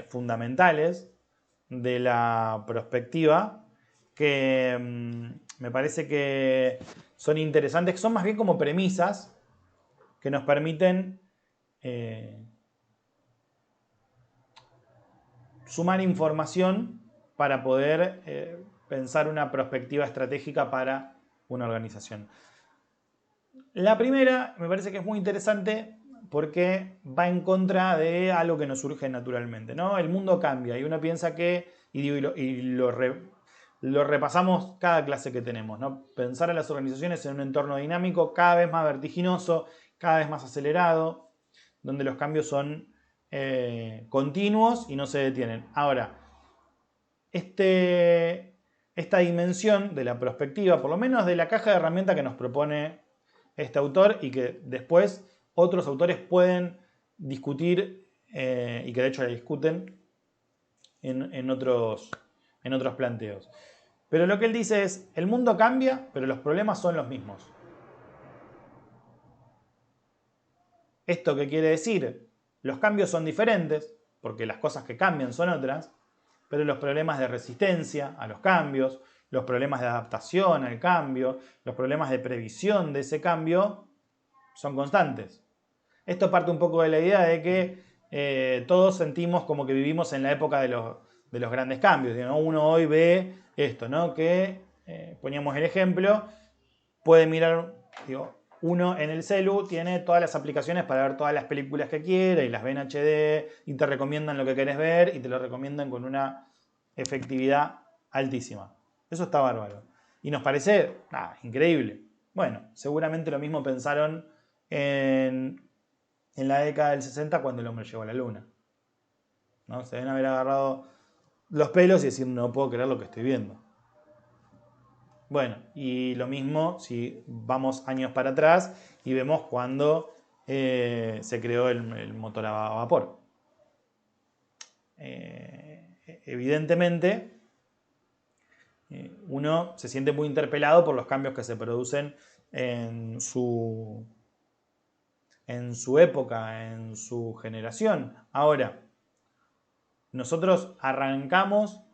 fundamentales de la prospectiva que me parece que son interesantes, que son más bien como premisas que nos permiten sumar información para poder pensar una perspectiva estratégica para una organización. La primera me parece que es muy interesante porque va en contra de algo que nos surge naturalmente, ¿no? El mundo cambia y uno piensa que, lo repasamos cada clase que tenemos, ¿no? Pensar a las organizaciones en un entorno dinámico cada vez más vertiginoso, cada vez más acelerado, donde los cambios son continuos y no se detienen. Ahora, esta dimensión de la perspectiva, por lo menos de la caja de herramientas que nos propone este autor y que después otros autores pueden discutir y que de hecho la discuten en otros planteos. Pero lo que él dice es, el mundo cambia, pero los problemas son los mismos. ¿Esto qué quiere decir? Los cambios son diferentes, porque las cosas que cambian son otras, pero los problemas de resistencia a los cambios, los problemas de adaptación al cambio, los problemas de previsión de ese cambio son constantes. Esto parte un poco de la idea de que todos sentimos como que vivimos en la época de de los grandes cambios. ¿No? Uno hoy ve esto, ¿no? Que poníamos el ejemplo, puede mirar, digo, uno en el celu tiene todas las aplicaciones para ver todas las películas que quiere y las ve en HD y te recomiendan lo que querés ver y te lo recomiendan con una efectividad altísima. Eso está bárbaro. Y nos parece increíble. Bueno, seguramente lo mismo pensaron en la década del 60 cuando el hombre llegó a la luna. ¿No? Se deben haber agarrado los pelos y decir, no puedo creer lo que estoy viendo. Bueno, y lo mismo si vamos años para atrás y vemos cuando se creó el motor a vapor. Evidentemente, uno se siente muy interpelado por los cambios que se producen en su época, en su generación. Ahora, nosotros arrancamos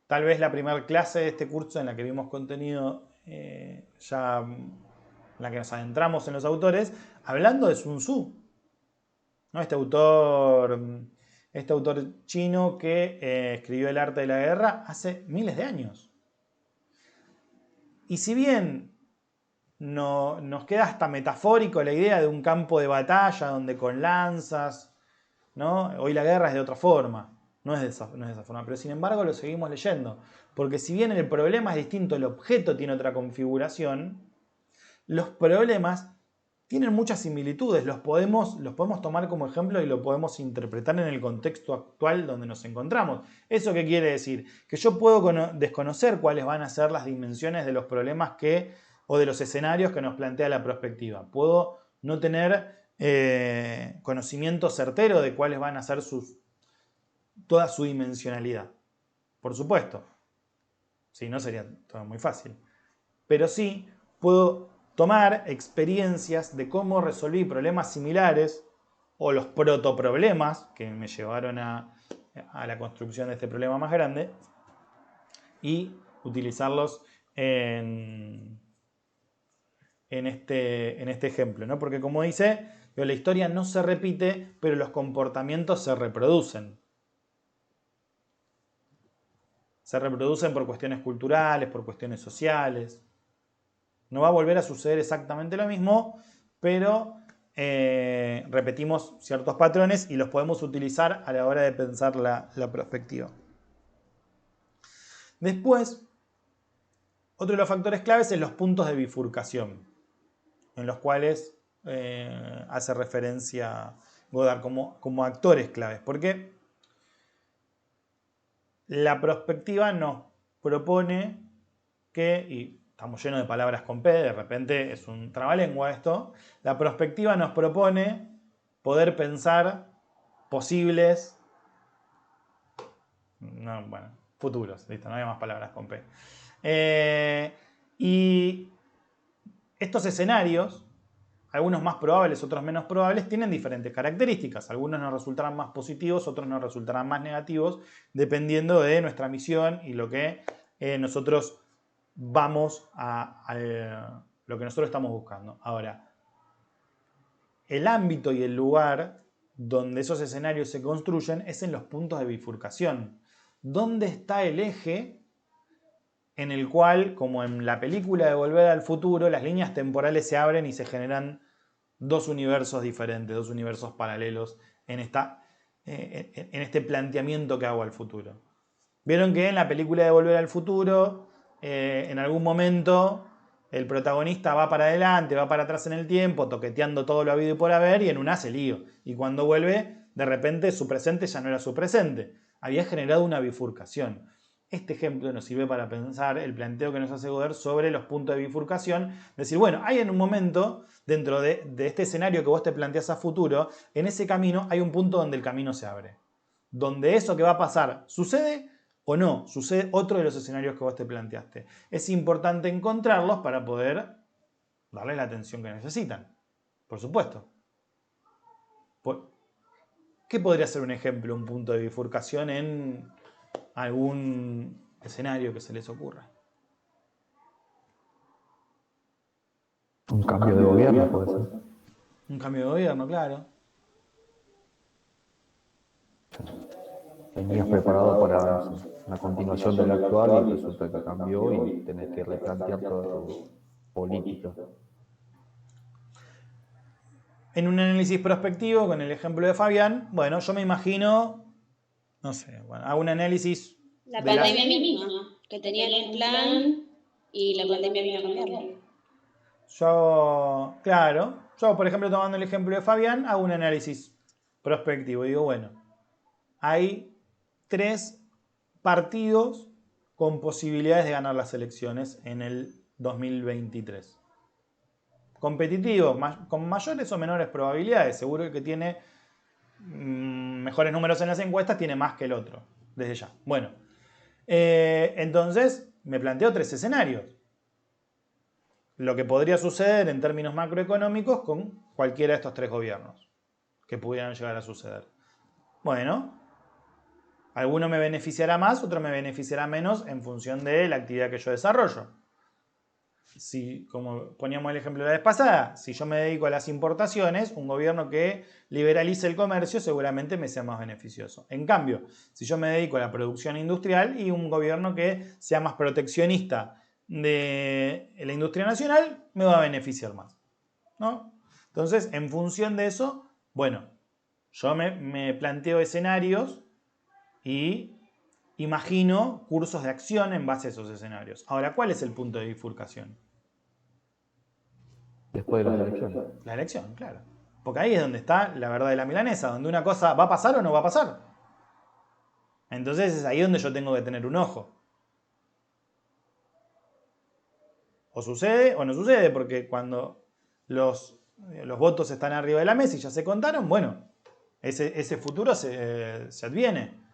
tal vez la primera clase de este curso en la que vimos contenido, ya en la que nos adentramos en los autores, hablando de Sun Tzu, ¿no? Este autor chino que escribió El arte de la guerra hace miles de años. Y si bien nos queda hasta metafórico la idea de un campo de batalla donde con lanzas, ¿no? Hoy la guerra es de otra forma. No es de esa forma, pero sin embargo lo seguimos leyendo. Porque si bien el problema es distinto, el objeto tiene otra configuración, los problemas tienen muchas similitudes. Los podemos tomar como ejemplo y lo podemos interpretar en el contexto actual donde nos encontramos. ¿Eso qué quiere decir? Que yo puedo desconocer cuáles van a ser las dimensiones de los problemas o de los escenarios que nos plantea la prospectiva. Puedo no tener conocimiento certero de cuáles van a ser toda su dimensionalidad. Por supuesto. Si no, sería todo muy fácil. Pero sí puedo tomar experiencias de cómo resolví problemas similares o los protoproblemas que me llevaron a la construcción de este problema más grande y utilizarlos en este ejemplo, ¿no? Porque como dice, la historia no se repite, pero los comportamientos se reproducen. Se reproducen por cuestiones culturales, por cuestiones sociales. No va a volver a suceder exactamente lo mismo, pero repetimos ciertos patrones y los podemos utilizar a la hora de pensar la prospectiva. Después, otro de los factores claves es los puntos de bifurcación, en los cuales hace referencia Godard como actores claves. Porque la prospectiva nos propone que, y estamos llenos de palabras con P, de repente es un trabalengua esto, la prospectiva nos propone poder pensar posibles futuros, listo, no hay más palabras con P. Y estos escenarios, algunos más probables, otros menos probables, tienen diferentes características. Algunos nos resultarán más positivos, otros nos resultarán más negativos, dependiendo de nuestra misión y lo que nosotros vamos lo que nosotros estamos buscando. Ahora, el ámbito y el lugar donde esos escenarios se construyen es en los puntos de bifurcación. ¿Dónde está el eje en el cual, como en la película de Volver al Futuro, las líneas temporales se abren y se generan dos universos diferentes, dos universos paralelos en este planteamiento que hago al futuro? Vieron que en la película de Volver al Futuro, en algún momento, el protagonista va para adelante, va para atrás en el tiempo, toqueteando todo lo habido y por haber, y en una hace lío. Y cuando vuelve, de repente su presente ya no era su presente. Había generado una bifurcación. Este ejemplo nos sirve para pensar el planteo que nos hace Godard sobre los puntos de bifurcación. Decir, bueno, hay en un momento, dentro de este escenario que vos te planteás a futuro, en ese camino hay un punto donde el camino se abre. Donde eso que va a pasar sucede o no, sucede otro de los escenarios que vos te planteaste. Es importante encontrarlos para poder darles la atención que necesitan. Por supuesto. ¿Qué podría ser un ejemplo, un punto de bifurcación en algún escenario que se les ocurra? Un cambio de gobierno puede ser. Un cambio de gobierno, claro. Venías preparado para no sé, una continuación del actual y resulta que cambió y tenés que replantear toda tu política. En un análisis prospectivo, con el ejemplo de Fabián, bueno, yo me imagino, no sé, bueno, hago un análisis. La pandemia misma, que tenían un plan y la pandemia vino a cambiarlo. Yo, por ejemplo, tomando el ejemplo de Fabián, hago un análisis prospectivo y digo, bueno, hay 3 partidos con posibilidades de ganar las elecciones en el 2023. Competitivos, con mayores o menores probabilidades. Seguro el que tiene mejores números en las encuestas tiene más que el otro, desde ya. Bueno, entonces me planteo 3 escenarios. Lo que podría suceder en términos macroeconómicos con cualquiera de estos 3 gobiernos que pudieran llegar a suceder. Bueno, alguno me beneficiará más, otro me beneficiará menos en función de la actividad que yo desarrollo. Si, como poníamos el ejemplo la vez pasada, si yo me dedico a las importaciones, un gobierno que liberalice el comercio seguramente me sea más beneficioso. En cambio, si yo me dedico a la producción industrial y un gobierno que sea más proteccionista de la industria nacional, me va a beneficiar más, ¿no? Entonces, en función de eso, bueno, yo me planteo escenarios y imagino cursos de acción en base a esos escenarios. Ahora, ¿cuál es el punto de bifurcación? Después de las elecciones. La elección, claro. Porque ahí es donde está la verdad de la milanesa, donde una cosa va a pasar o no va a pasar. Entonces es ahí donde yo tengo que tener un ojo. O sucede o no sucede, porque cuando los votos están arriba de la mesa y ya se contaron, bueno, ese futuro se adviene.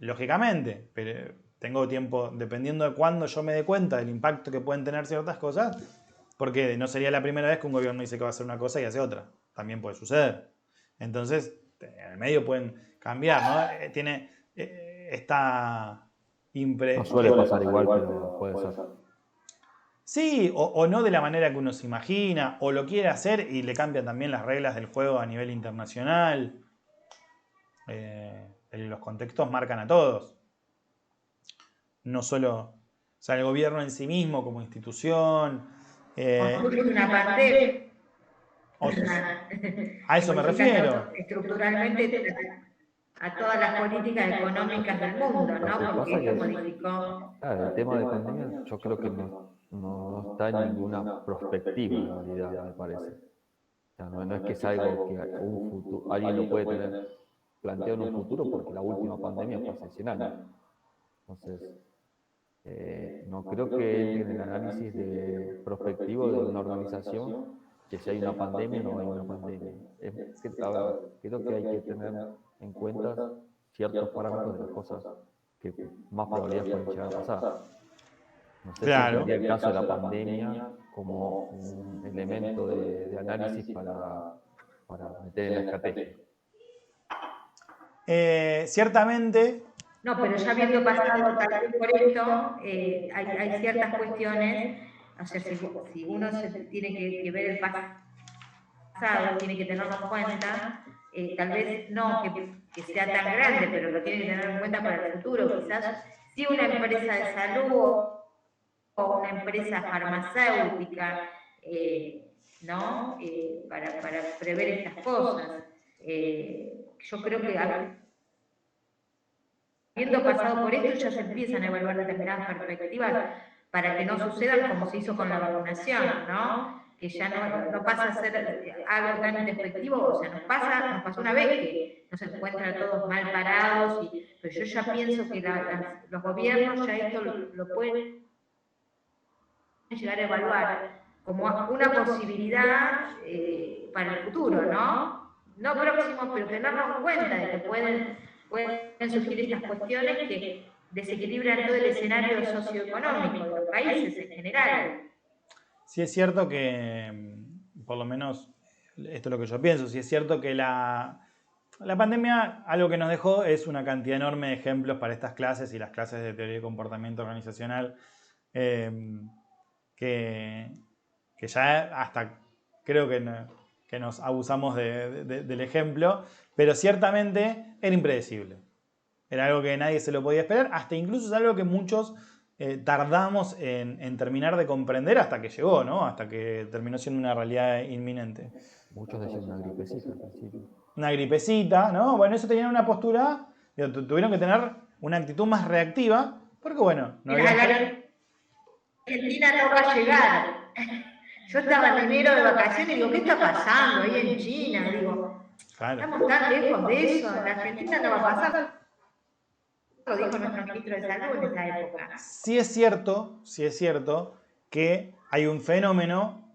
Lógicamente, pero tengo tiempo, dependiendo de cuándo yo me dé cuenta del impacto que pueden tener ciertas cosas, porque no sería la primera vez que un gobierno dice que va a hacer una cosa y hace otra. También puede suceder. Entonces, en el medio pueden cambiar, ¿no? Tiene esta No suele pasar igual, pero puede ser. Sí, o no de la manera que uno se imagina, o lo quiere hacer y le cambian también las reglas del juego a nivel internacional. Los contextos marcan a todos. No solo, o sea, el gobierno en sí mismo como institución. Una pandemia. A eso me refiero. Estructuralmente a todas las políticas económicas del mundo, ¿no? Porque esto modificó. Claro, el tema de pandemia yo creo que no está en ninguna perspectiva en realidad, me parece. O sea, no es que es algo que un futuro, alguien lo puede tener planteado en un futuro porque la última pandemia fue hace 100 años. Entonces, no creo que entre en el análisis de prospectivo de una organización que si hay una pandemia o no hay una pandemia. Creo que hay que tener en cuenta ciertos parámetros de las cosas que más probabilidades pueden llegar a pasar. No sé si sería el caso de la pandemia como un elemento de análisis para meter en la estrategia. Ciertamente. No, pero ya habiendo pasado tal vez por esto, hay ciertas cuestiones, o sea, si uno se tiene que ver el pasado, tiene que tenerlo en cuenta, tal vez no que sea tan grande, pero lo tiene que tener en cuenta para el futuro. Quizás si una empresa de salud o una empresa farmacéutica, ¿no? Para prever estas cosas. Yo creo que habiendo pasado por esto ya se empiezan a evaluar determinadas perspectivas para que no sucedan como se hizo con la vacunación, ¿no? Que ya no pasa a ser algo tan despectivo, o sea, nos pasó una vez que nos encuentran todos mal parados, pero yo ya pienso que los gobiernos ya esto lo pueden llegar a evaluar como una posibilidad para el futuro, ¿no? No próximo, pero tenernos en cuenta de que pueden surgir estas cuestiones que desequilibran todo el escenario socioeconómico de los países en general. Sí es cierto que, por lo menos, esto es lo que yo pienso, sí es cierto que la pandemia algo que nos dejó es una cantidad enorme de ejemplos para estas clases y las clases de teoría de comportamiento organizacional que ya hasta creo que nos abusamos del ejemplo, pero ciertamente era impredecible. Era algo que nadie se lo podía esperar, hasta incluso es algo que muchos tardamos en terminar de comprender hasta que llegó, ¿no? Hasta que terminó siendo una realidad inminente. Muchos decían una gripecita al principio. Una gripecita, ¿no? Bueno, eso tenían una postura, tuvieron que tener una actitud más reactiva, porque bueno, no había... Argentina no va a llegar. Yo estaba en enero de vacaciones y digo, ¿qué está pasando ahí en China? Digo, claro. Estamos tan lejos de eso, la Argentina no va a pasar. Lo dijo nuestro ministro de Salud en esa época. Sí es cierto que hay un fenómeno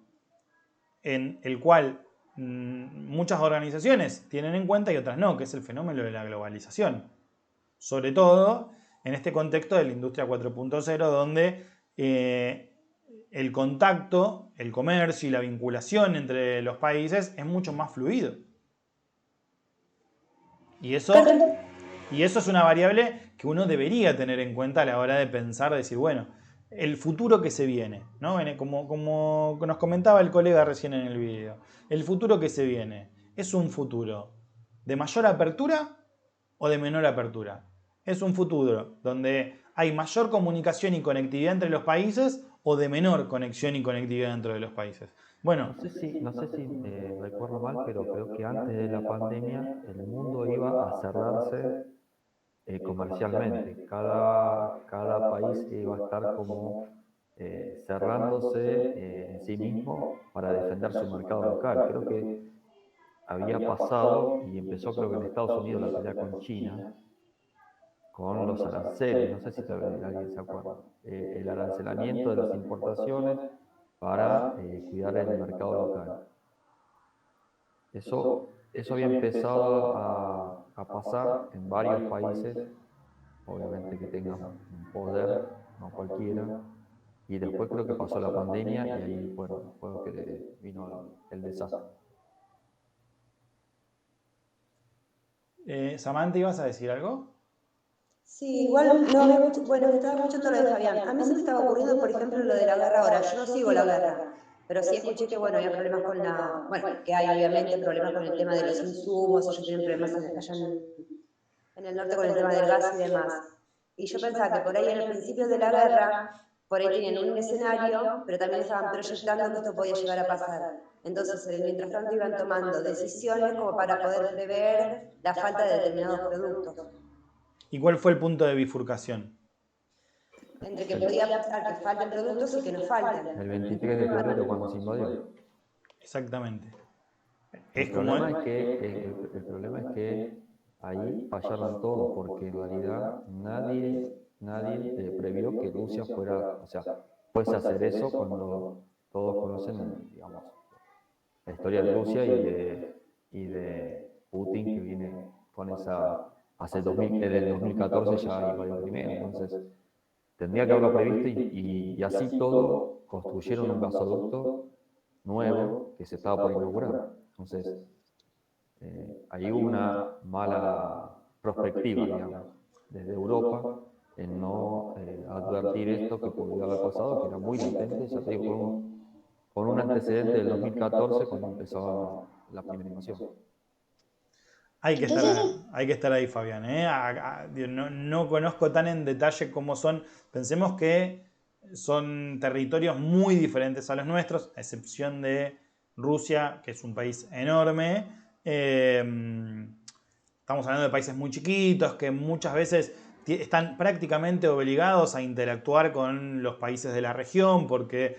en el cual muchas organizaciones tienen en cuenta y otras no, que es el fenómeno de la globalización. Sobre todo en este contexto de la industria 4.0, donde el contacto, el comercio y la vinculación entre los países es mucho más fluido. Y eso es una variable que uno debería tener en cuenta a la hora de pensar, decir, bueno, el futuro que se viene, ¿no? Como nos comentaba el colega recién en el video, el futuro que se viene, ¿es un futuro de mayor apertura o de menor apertura? ¿Es un futuro donde hay mayor comunicación y conectividad entre los países o de menor conexión y conectividad dentro de los países? Bueno, no sé si recuerdo mal, pero creo que antes de la pandemia el mundo iba a cerrarse comercialmente. Cada país iba a estar como cerrándose en sí mismo para defender su mercado local. Creo que había pasado y empezó creo que en Estados Unidos la pelea con China, con los aranceles, no sé si alguien se acuerda, el arancelamiento de las importaciones para cuidar el mercado local. Eso había empezado a pasar en varios países, obviamente que tengan un poder, no cualquiera, y después creo que pasó la pandemia y ahí fue que vino el desastre. Samantha, ¿ibas a decir algo? Sí, igual no había mucho, bueno, estaba escuchando lo de Fabián. A mí se me estaba ocurriendo, por ejemplo, lo de la guerra ahora. Yo no sigo la guerra, pero sí escuché que, bueno, había problemas con la, bueno, que hay obviamente problemas con el tema de los insumos, ellos tienen problemas allá en el norte con el tema del gas y demás. Y yo pensaba que por ahí en el principio de la guerra, por ahí tenían un escenario, pero también estaban proyectando que esto podía llegar a pasar. Entonces, mientras tanto iban tomando decisiones como para poder prever la falta de determinados productos. ¿Y cuál fue el punto de bifurcación? Entre que podía pasar que falten productos y que no falten. El 23 de febrero cuando se invadió. Exactamente. El problema es que ahí fallaron todos, porque en realidad nadie previó que Rusia fuese a hacer eso cuando todos conocen, digamos, la historia de Rusia y de Putin, que viene con esa... desde el 2014 ya invadió Crimea, entonces tendría que haberlo previsto y así todo construyeron un gasoducto nuevo que se estaba por inaugurar. Entonces, ahí hubo una mala perspectiva, digamos, desde Europa en no advertir esto que podría haber pasado, que era muy latente, ya te digo, con un antecedente del 2014 cuando empezó la primera invasión. Hay que estar ahí, Fabián. No conozco tan en detalle cómo son. Pensemos que son territorios muy diferentes a los nuestros, a excepción de Rusia, que es un país enorme. Estamos hablando de países muy chiquitos que muchas veces están prácticamente obligados a interactuar con los países de la región porque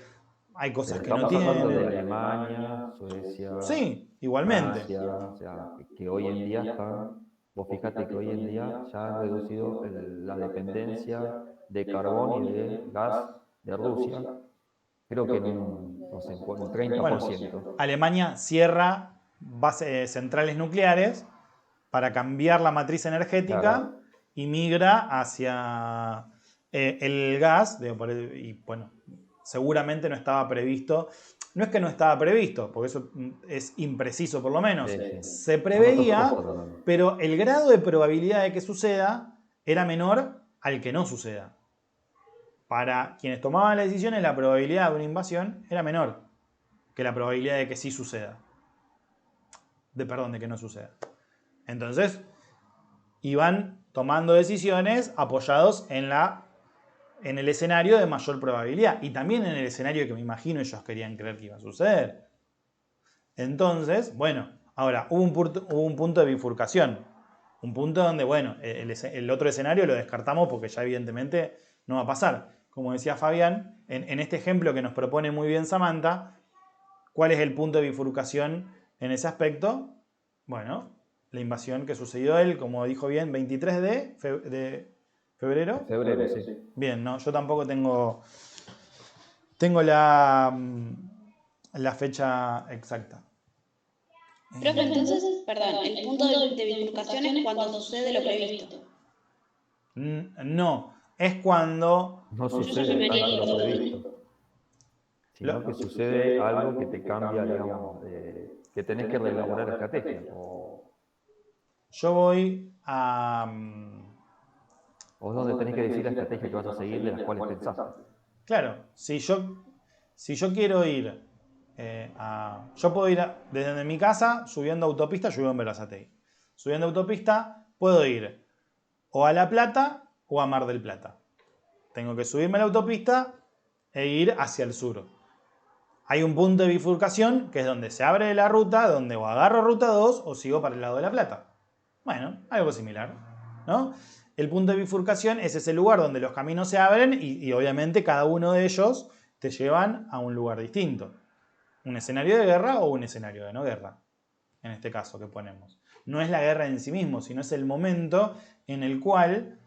hay cosas que no tienen. Estamos hablando de Alemania, Suecia, sí, igualmente. Francia, o sea, que hoy en día están, vos fíjate que hoy en día ya han reducido la dependencia de carbón y de gas de Rusia, creo que en un 30%. Bueno, Alemania cierra centrales nucleares para cambiar la matriz energética, claro, y migra hacia el gas, y bueno, seguramente no estaba previsto. No es que no estaba previsto, porque eso es impreciso por lo menos. Sí. Se preveía, pero el grado de probabilidad de que suceda era menor al que no suceda. Para quienes tomaban las decisiones, la probabilidad de una invasión era menor que la probabilidad de que sí suceda. De que no suceda. Entonces, y van tomando decisiones apoyados en el escenario de mayor probabilidad y también en el escenario que me imagino ellos querían creer que iba a suceder. Entonces, bueno, ahora hubo un punto de bifurcación, un punto donde, bueno, el otro escenario lo descartamos porque ya evidentemente no va a pasar. Como decía Fabián, en este ejemplo que nos propone muy bien Samantha, ¿cuál es el punto de bifurcación en ese aspecto? Bueno, la invasión que sucedió él, como dijo bien, 23 de febrero. Febrero, sí. Bien, no, yo tampoco tengo la fecha exacta. Profe, entonces, perdón, el punto de bifurcación es cuando sucede lo previsto. No, es cuando... No sucede tanto lo previsto, sino que sucede algo que te cambia, digamos, que tenés que reelaborar la estrategia. Yo voy a... O es donde tenés que decir la estrategia que vas a seguir, de las cuales pensaste. Claro, si yo quiero ir yo puedo ir desde mi casa subiendo autopista, yo vivo en Berazategui. Subiendo autopista puedo ir o a La Plata o a Mar del Plata. Tengo que subirme a la autopista e ir hacia el sur. Hay un punto de bifurcación que es donde se abre la ruta, donde o agarro ruta 2 o sigo para el lado de La Plata. Bueno, algo similar, ¿no? El punto de bifurcación es ese lugar donde los caminos se abren y obviamente cada uno de ellos te llevan a un lugar distinto. Un escenario de guerra o un escenario de no guerra, en este caso que ponemos. No es la guerra en sí mismo, sino es el momento en el cual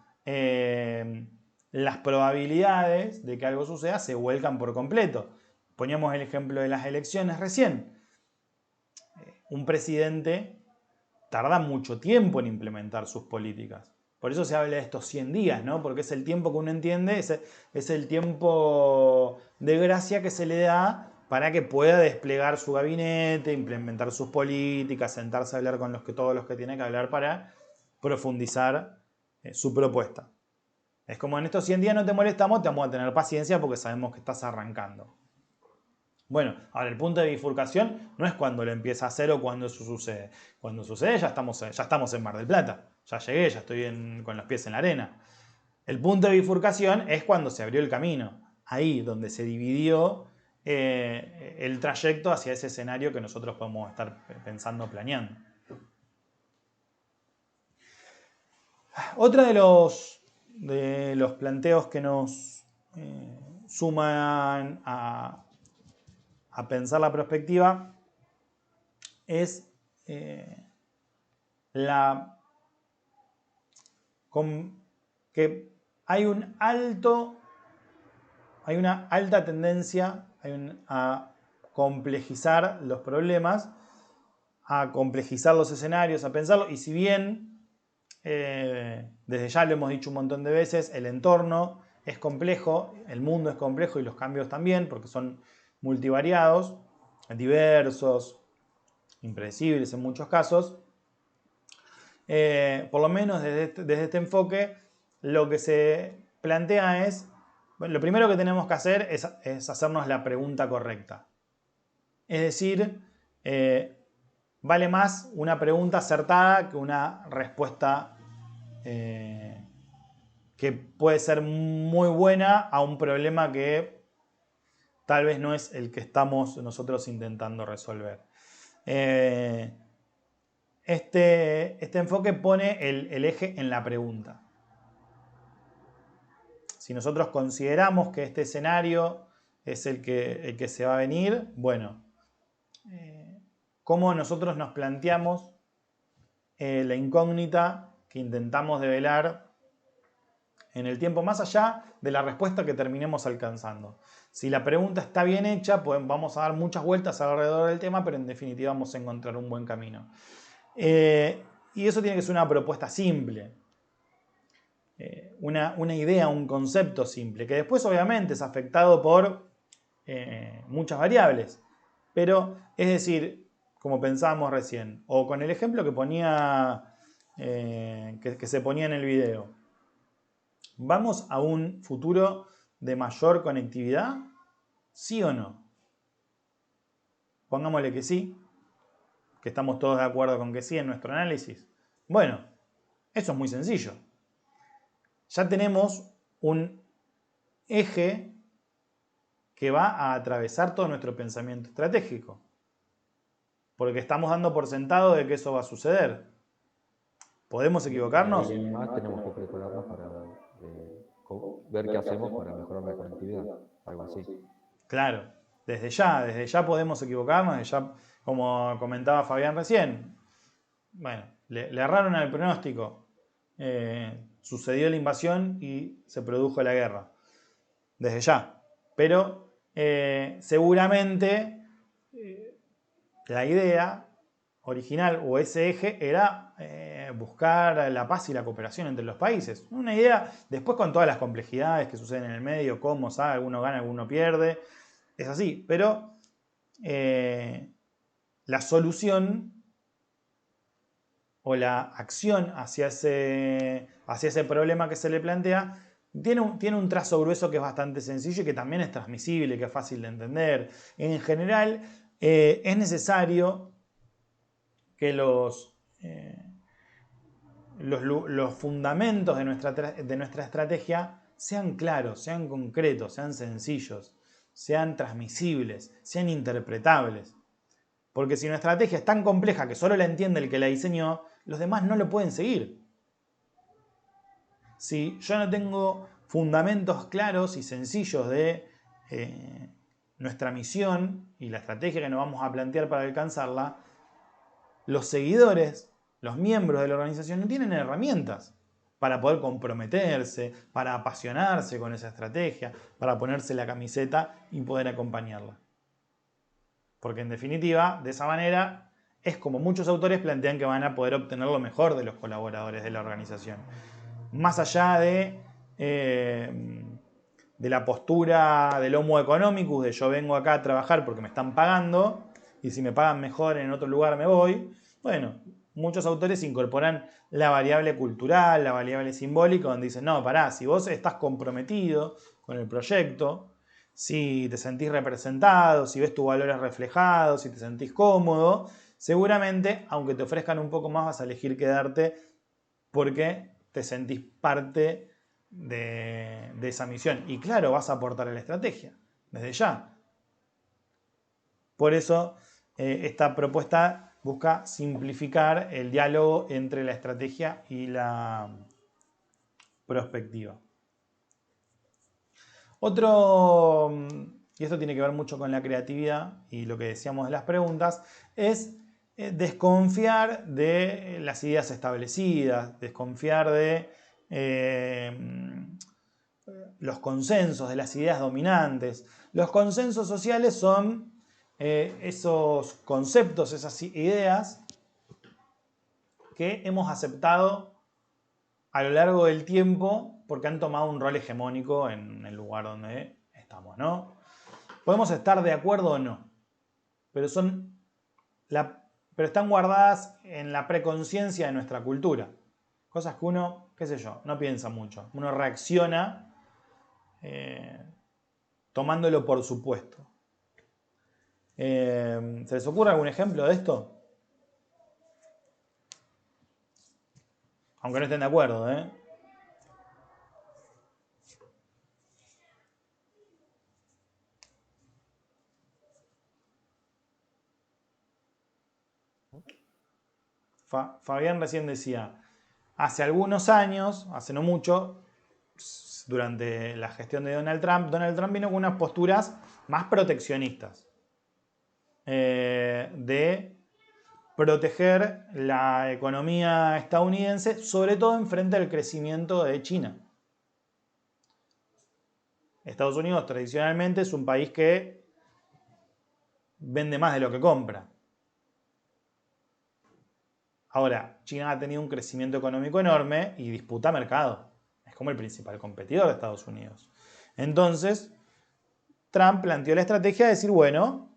las probabilidades de que algo suceda se vuelcan por completo. Poníamos el ejemplo de las elecciones recién. Un presidente tarda mucho tiempo en implementar sus políticas. Por eso se habla de estos 100 días, ¿no? Porque es el tiempo que uno entiende, es el tiempo de gracia que se le da para que pueda desplegar su gabinete, implementar sus políticas, sentarse a hablar con todos los que tiene que hablar para profundizar su propuesta. Es como en estos 100 días no te molestamos, te vamos a tener paciencia porque sabemos que estás arrancando. Bueno, ahora el punto de bifurcación no es cuando lo empieza a hacer o cuando eso sucede. Cuando sucede ya estamos en Mar del Plata. Ya llegué, ya estoy con los pies en la arena. El punto de bifurcación es cuando se abrió el camino. Ahí donde se dividió el trayecto hacia ese escenario que nosotros podemos estar pensando, planeando. Otra de los planteos que nos suman a pensar la perspectiva es que hay una alta tendencia a complejizar los problemas, a complejizar los escenarios, a pensarlo, y si bien desde ya lo hemos dicho un montón de veces, el entorno es complejo, el mundo es complejo y los cambios también, porque son multivariados, diversos, impredecibles en muchos casos. Por lo menos desde este enfoque, lo que se plantea es, lo primero que tenemos que hacer es hacernos la pregunta correcta. Es decir, vale más una pregunta acertada que una respuesta que puede ser muy buena a un problema que tal vez no es el que estamos nosotros intentando resolver. Este enfoque pone el eje en la pregunta. Si nosotros consideramos que este escenario es el que se va a venir, bueno, ¿cómo nosotros nos planteamos la incógnita que intentamos develar en el tiempo, más allá de la respuesta que terminemos alcanzando? Si la pregunta está bien hecha, pues vamos a dar muchas vueltas alrededor del tema, pero en definitiva vamos a encontrar un buen camino. Y eso tiene que ser una propuesta simple, una idea, un concepto simple, que después obviamente es afectado por muchas variables. Pero, es decir, como pensábamos recién, o con el ejemplo que ponía, que se ponía en el video, ¿vamos a un futuro de mayor conectividad? ¿Sí o no? Pongámosle que sí, que estamos todos de acuerdo con que sí en nuestro análisis. Bueno, Eso es muy sencillo. Ya tenemos un eje que va a atravesar todo nuestro pensamiento estratégico. Porque estamos dando por sentado de que eso va a suceder. ¿Podemos equivocarnos? Y además tenemos que prepararnos para ver qué hacemos para mejorar la conectividad, algo así. Claro, desde ya podemos equivocarnos, desde ya, como comentaba Fabián recién. Bueno, le erraron al pronóstico. Sucedió la invasión y se produjo la guerra. Desde ya. Pero seguramente la idea original o ese eje era buscar la paz y la cooperación entre los países. Una idea, después con todas las complejidades que suceden en el medio, cómo sabe, alguno gana, alguno pierde. Es así, pero la solución o la acción hacia ese problema que se le plantea tiene un trazo grueso que es bastante sencillo y que también es transmisible, que es fácil de entender. En general, es necesario que los fundamentos de nuestra estrategia sean claros, sean concretos, sean sencillos, sean transmisibles, sean interpretables. Porque si una estrategia es tan compleja que solo la entiende el que la diseñó, los demás no lo pueden seguir. Si yo no tengo fundamentos claros y sencillos de nuestra misión y la estrategia que nos vamos a plantear para alcanzarla, los seguidores, los miembros de la organización no tienen herramientas para poder comprometerse, para apasionarse con esa estrategia, para ponerse la camiseta y poder acompañarla. Porque en definitiva, de esa manera, es como muchos autores plantean que van a poder obtener lo mejor de los colaboradores de la organización. Más allá de la postura del homo economicus, de yo vengo acá a trabajar porque me están pagando, y si me pagan mejor en otro lugar me voy. Bueno, muchos autores incorporan la variable cultural, la variable simbólica, donde dicen, no, pará, si vos estás comprometido con el proyecto, si te sentís representado, si ves tus valores reflejados, si te sentís cómodo, seguramente, aunque te ofrezcan un poco más, vas a elegir quedarte porque te sentís parte de esa misión. Y claro, vas a aportar a la estrategia, desde ya. Por eso, esta propuesta busca simplificar el diálogo entre la estrategia y la prospectiva. Otro, y esto tiene que ver mucho con la creatividad y lo que decíamos de las preguntas, es desconfiar de las ideas establecidas, desconfiar de los consensos, de las ideas dominantes. Los consensos sociales son esos conceptos, esas ideas que hemos aceptado a lo largo del tiempo porque han tomado un rol hegemónico en el lugar donde estamos, ¿no? Podemos estar de acuerdo o no, pero están guardadas en la preconciencia de nuestra cultura. Cosas que uno, qué sé yo, no piensa mucho. Uno reacciona tomándolo por supuesto. ¿Se les ocurre algún ejemplo de esto? Aunque no estén de acuerdo, ¿eh? Fabián recién decía, hace algunos años, hace no mucho, durante la gestión de Donald Trump vino con unas posturas más proteccionistas. De proteger la economía estadounidense, sobre todo en frente al crecimiento de China. Estados Unidos tradicionalmente es un país que vende más de lo que compra. Ahora, China ha tenido un crecimiento económico enorme y disputa mercado. Es como el principal competidor de Estados Unidos. Entonces, Trump planteó la estrategia de decir, bueno,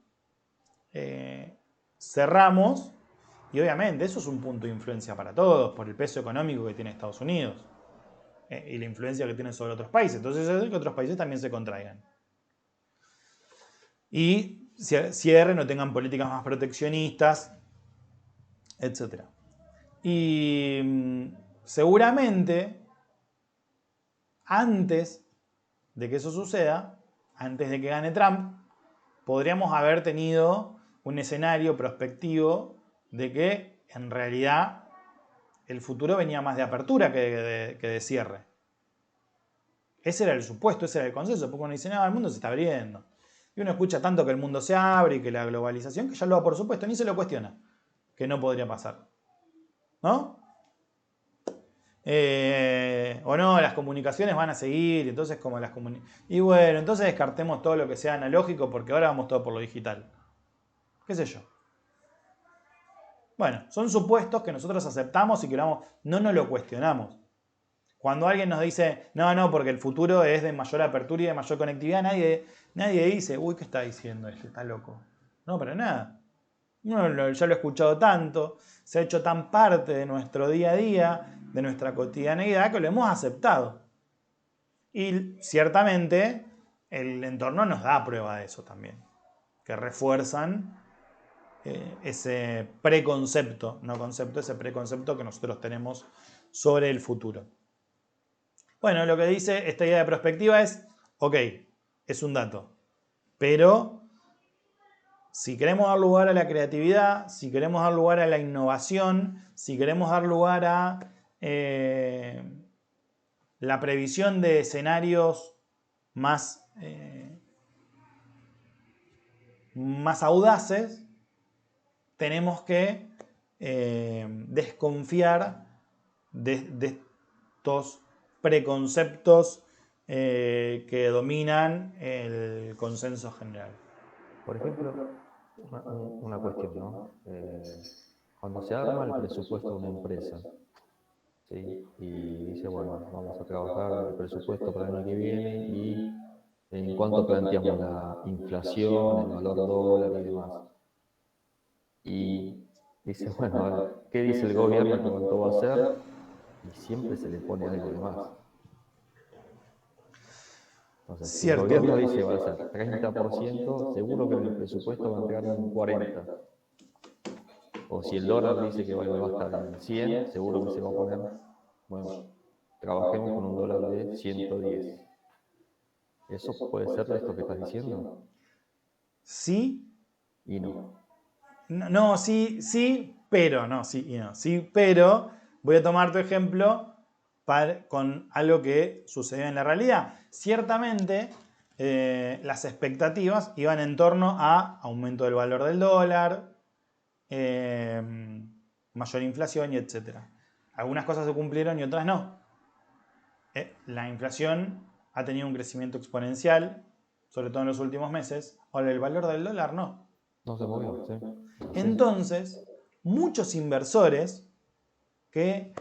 cerramos, y obviamente eso es un punto de influencia para todos, por el peso económico que tiene Estados Unidos y la influencia que tiene sobre otros países. Entonces, eso hace que otros países también se contraigan. Y cierren o tengan políticas más proteccionistas, etc. seguramente, antes de que eso suceda, antes de que gane Trump, podríamos haber tenido un escenario prospectivo de que en realidad el futuro venía más de apertura que de cierre. Ese era el supuesto, ese era el consenso, porque uno dice, no, el mundo se está abriendo. Y uno escucha tanto que el mundo se abre y que la globalización, que ya lo da por supuesto, ni se lo cuestiona, que no podría pasar. ¿No? O no, las comunicaciones van a seguir, entonces como las y bueno, entonces descartemos todo lo que sea analógico porque ahora vamos todo por lo digital. ¿Qué sé yo? Bueno, son supuestos que nosotros aceptamos y que no nos lo cuestionamos. Cuando alguien nos dice, no, porque el futuro es de mayor apertura y de mayor conectividad, nadie dice, uy, ¿qué está diciendo este? Está loco. No, para nada. Uno ya lo he escuchado tanto, se ha hecho tan parte de nuestro día a día, de nuestra cotidianeidad, que lo hemos aceptado. Y ciertamente el entorno nos da prueba de eso también, que refuerzan ese preconcepto, no concepto, ese preconcepto que nosotros tenemos sobre el futuro. Bueno, lo que dice esta idea de perspectiva es, ok, es un dato, pero si queremos dar lugar a la creatividad, si queremos dar lugar a la innovación, si queremos dar lugar a la previsión de escenarios más audaces, tenemos que desconfiar de estos preconceptos que dominan el consenso general. Por ejemplo, una cuestión, ¿no? Cuando se arma el presupuesto de una empresa, ¿sí? Y dice, bueno, vamos a trabajar el presupuesto para el año que viene y en cuánto planteamos la inflación, el valor dólar y demás. Y dice, bueno, a ver, ¿qué dice el gobierno que cuánto va a hacer? Y siempre se le pone algo de más. Entonces, si el gobierno dice va a ser 30%, seguro que en el presupuesto va a entrar un 40%. O si el dólar dice que va a estar en 100, seguro que se va a poner, bueno, trabajemos con un dólar de 110. ¿Eso puede ser esto que estás diciendo? Sí. Y no. No, sí, pero no, sí y no. Sí, pero voy a tomar tu ejemplo con algo que sucedió en la realidad. Ciertamente, las expectativas iban en torno a aumento del valor del dólar, mayor inflación y etc. Algunas cosas se cumplieron y otras no. La inflación ha tenido un crecimiento exponencial, sobre todo en los últimos meses. Ahora, el valor del dólar no. No se movió, sí. Entonces, muchos inversores que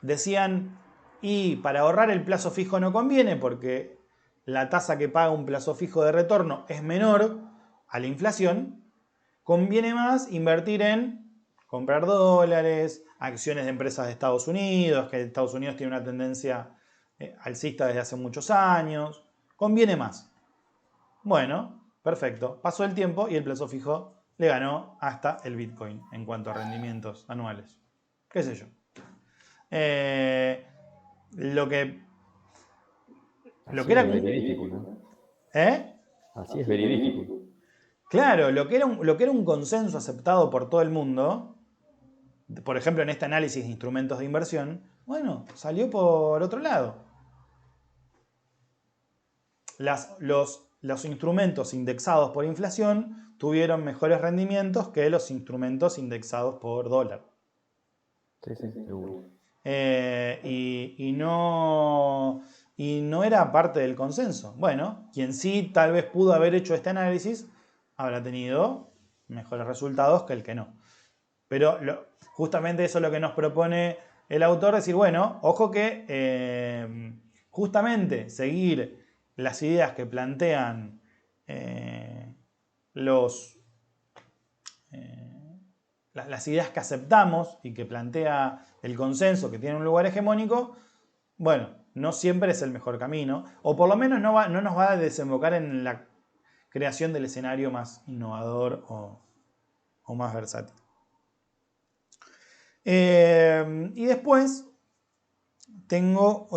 decían, y para ahorrar el plazo fijo no conviene porque la tasa que paga un plazo fijo de retorno es menor a la inflación, conviene más invertir en comprar dólares, acciones de empresas de Estados Unidos, que Estados Unidos tiene una tendencia alcista desde hace muchos años, conviene más. Bueno, perfecto, pasó el tiempo y el plazo fijo le ganó hasta el Bitcoin en cuanto a rendimientos anuales. ¿Qué sé yo? Lo que era verídico, ¿no? Así es verídico. Claro, lo que era un consenso aceptado por todo el mundo, por ejemplo en este análisis de instrumentos de inversión, bueno, salió por otro lado. Los instrumentos indexados por inflación tuvieron mejores rendimientos que los instrumentos indexados por dólar. Sí, seguro. Y no era parte del consenso. Bueno, quien sí tal vez pudo haber hecho este análisis habrá tenido mejores resultados que el que no. Pero justamente eso es lo que nos propone el autor, decir, bueno, ojo que justamente seguir las ideas que plantean las ideas que aceptamos y que plantea el consenso, que tiene un lugar hegemónico, bueno, no siempre es el mejor camino, o por lo menos no nos va a desembocar en la creación del escenario más innovador o más versátil. Y después tengo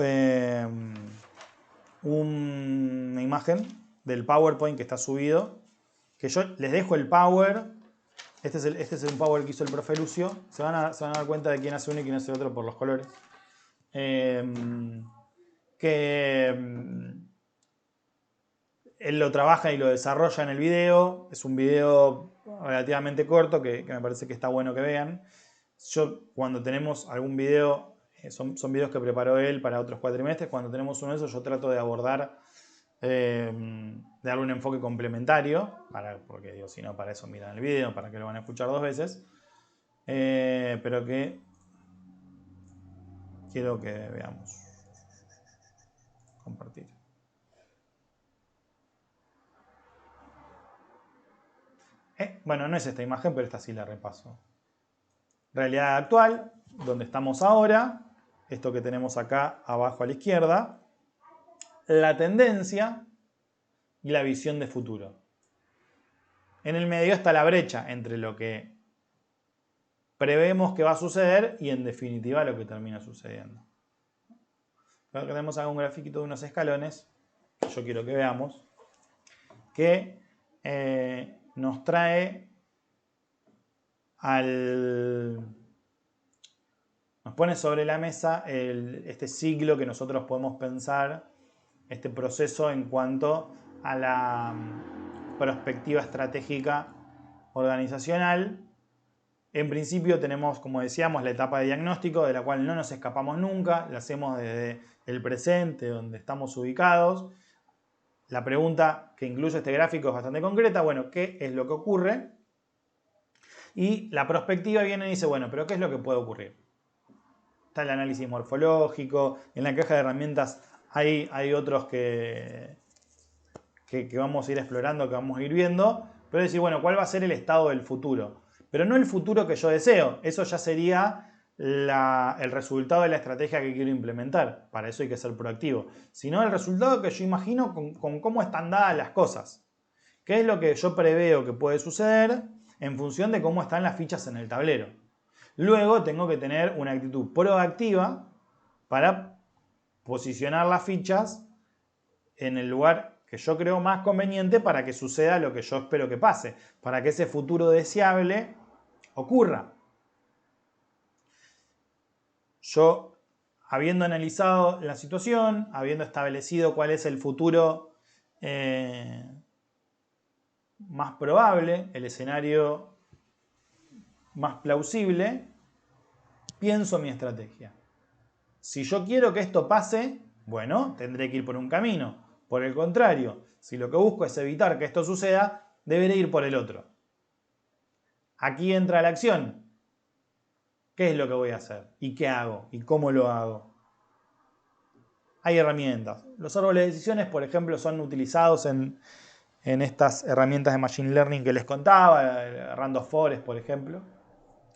una imagen del PowerPoint que está subido, que yo les dejo el Power. Este es un Power que hizo el profe Lucio. Se van a dar cuenta de quién hace uno y quién hace otro por los colores. Él lo trabaja y lo desarrolla en el video. Es un video relativamente corto que me parece que está bueno que vean. Yo, cuando tenemos algún video, son videos que preparó él para otros cuatrimestres, cuando tenemos uno de esos yo trato de abordar, de darle un enfoque complementario, porque digo, si no, para eso miran el video, para que lo van a escuchar 2 veces, pero que quiero que veamos. Compartir. Bueno, no es esta imagen, pero esta sí la repaso. Realidad actual, donde estamos ahora, esto que tenemos acá abajo a la izquierda, la tendencia y la visión de futuro. En el medio está la brecha entre lo que prevemos que va a suceder y en definitiva lo que termina sucediendo. Ahora tenemos acá un grafiquito de unos escalones, que yo quiero que veamos, que nos trae nos pone sobre la mesa este ciclo que nosotros podemos pensar, este proceso en cuanto a la perspectiva estratégica organizacional. En principio tenemos, como decíamos, la etapa de diagnóstico, de la cual no nos escapamos nunca, la hacemos desde el presente, donde estamos ubicados. La pregunta que incluye este gráfico es bastante concreta. Bueno, ¿qué es lo que ocurre? Y la perspectiva viene y dice, bueno, pero ¿qué es lo que puede ocurrir? Está el análisis morfológico, en la caja de herramientas hay otros que vamos a ir explorando, que vamos a ir viendo, pero decir, bueno, ¿cuál va a ser el estado del futuro? Pero no el futuro que yo deseo, eso ya sería el resultado de la estrategia que quiero implementar, para eso hay que ser proactivo, sino el resultado que yo imagino con cómo están dadas las cosas. ¿Qué es lo que yo preveo que puede suceder en función de cómo están las fichas en el tablero? Luego tengo que tener una actitud proactiva para posicionar las fichas en el lugar que yo creo más conveniente para que suceda lo que yo espero que pase, para que ese futuro deseable ocurra. Yo, habiendo analizado la situación, habiendo establecido cuál es el futuro más probable, el escenario más plausible, pienso mi estrategia. Si yo quiero que esto pase, bueno, tendré que ir por un camino. Por el contrario, si lo que busco es evitar que esto suceda, deberé ir por el otro. Aquí entra la acción. ¿Qué es lo que voy a hacer? ¿Y qué hago? ¿Y cómo lo hago? Hay herramientas. Los árboles de decisiones, por ejemplo, son utilizados en estas herramientas de Machine Learning que les contaba, el Random Forest, por ejemplo.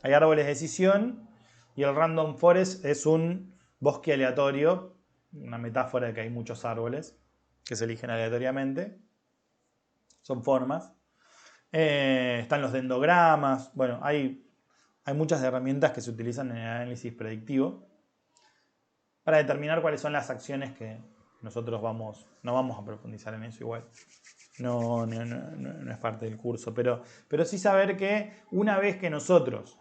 Hay árboles de decisión y el Random Forest es un bosque aleatorio, una metáfora de que hay muchos árboles que se eligen aleatoriamente. Son formas. Están los dendrogramas. Bueno, hay muchas herramientas que se utilizan en el análisis predictivo para determinar cuáles son las acciones que nosotros no vamos a profundizar en eso igual. No es parte del curso, pero sí saber que una vez que nosotros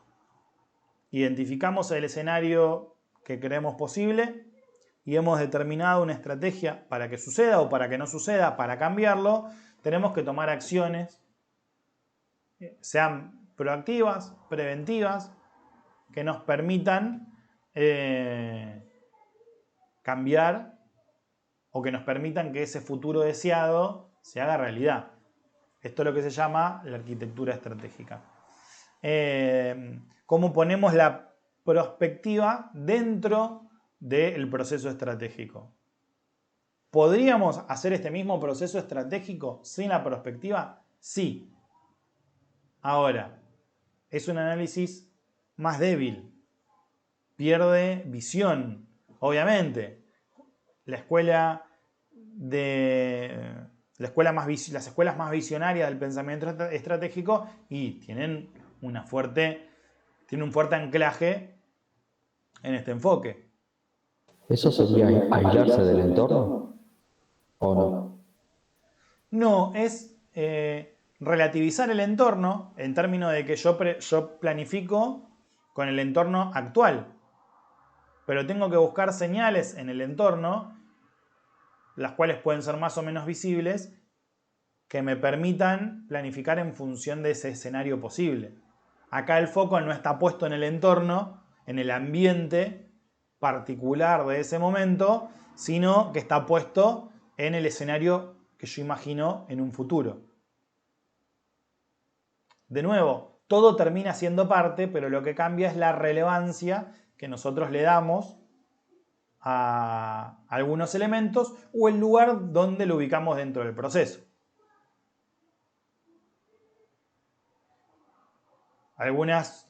identificamos el escenario que creemos posible y hemos determinado una estrategia para que suceda o para que no suceda, para cambiarlo, tenemos que tomar acciones, sean proactivas, preventivas, que nos permitan cambiar o que nos permitan que ese futuro deseado se haga realidad. Esto es lo que se llama la arquitectura estratégica. Cómo ponemos la perspectiva dentro del proceso estratégico. ¿Podríamos hacer este mismo proceso estratégico sin la perspectiva? Sí. Ahora, es un análisis más débil. Pierde visión. Obviamente, las escuelas más visionarias del pensamiento estratégico y tienen un fuerte anclaje en este enfoque. ¿Eso sería aislarse del entorno o no? No, es relativizar el entorno en términos de que yo planifico con el entorno actual. Pero tengo que buscar señales en el entorno, las cuales pueden ser más o menos visibles, que me permitan planificar en función de ese escenario posible. Acá el foco no está puesto en el entorno, en el ambiente particular de ese momento, sino que está puesto en el escenario que yo imagino en un futuro. De nuevo, todo termina siendo parte, pero lo que cambia es la relevancia que nosotros le damos a algunos elementos o el lugar donde lo ubicamos dentro del proceso. Algunos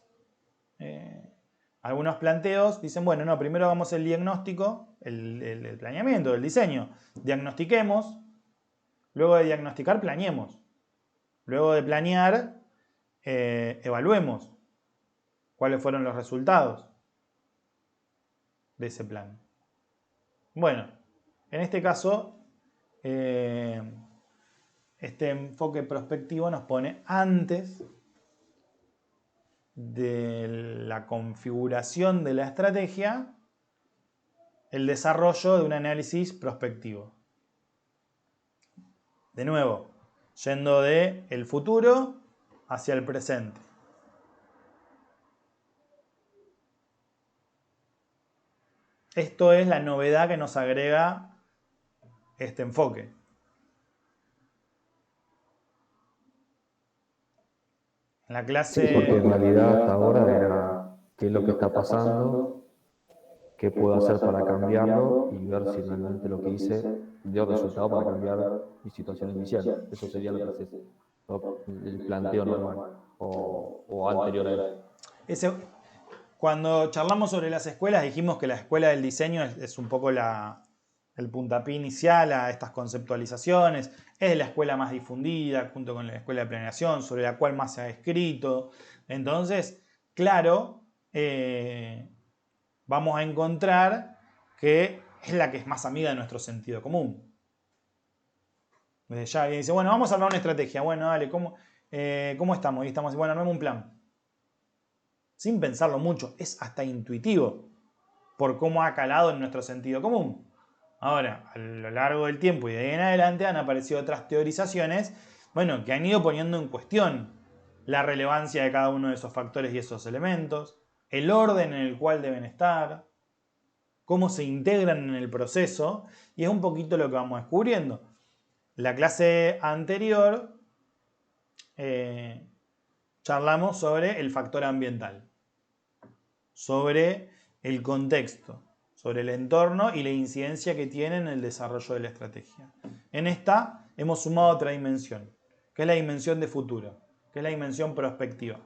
planteos dicen, bueno, no, primero hagamos el diagnóstico, el planeamiento, el diseño. Diagnostiquemos, luego de diagnosticar, planeemos. Luego de planear, evaluemos cuáles fueron los resultados de ese plan. Bueno, en este caso, este enfoque prospectivo nos pone antes de la configuración de la estrategia el desarrollo de un análisis prospectivo. De nuevo, yendo del futuro hacia el presente. Esto es la novedad que nos agrega este enfoque. En la clase... Sí, porque en realidad hasta ahora era qué es lo que está pasando, qué puedo hacer para cambiarlo y ver si realmente lo que hice dio resultado para cambiar mi situación inicial. Eso sería el planteo normal o anterior a él. Cuando charlamos sobre las escuelas dijimos que la escuela del diseño es un poco el puntapié inicial a estas conceptualizaciones. Es la escuela más difundida junto con la escuela de planeación, sobre la cual más se ha escrito. Entonces, claro, vamos a encontrar que es la que es más amiga de nuestro sentido común. Desde ya dice, bueno, vamos a armar una estrategia. Bueno, dale, ¿cómo estamos? Y estamos, bueno, armemos un plan. Sin pensarlo mucho, es hasta intuitivo por cómo ha calado en nuestro sentido común. Ahora, a lo largo del tiempo y de ahí en adelante han aparecido otras teorizaciones, bueno, que han ido poniendo en cuestión la relevancia de cada uno de esos factores y esos elementos, el orden en el cual deben estar, cómo se integran en el proceso, y es un poquito lo que vamos descubriendo. La clase anterior charlamos sobre el factor ambiental, sobre el contexto, sobre el entorno y la incidencia que tiene en el desarrollo de la estrategia. En esta hemos sumado otra dimensión, que es la dimensión de futuro, que es la dimensión prospectiva.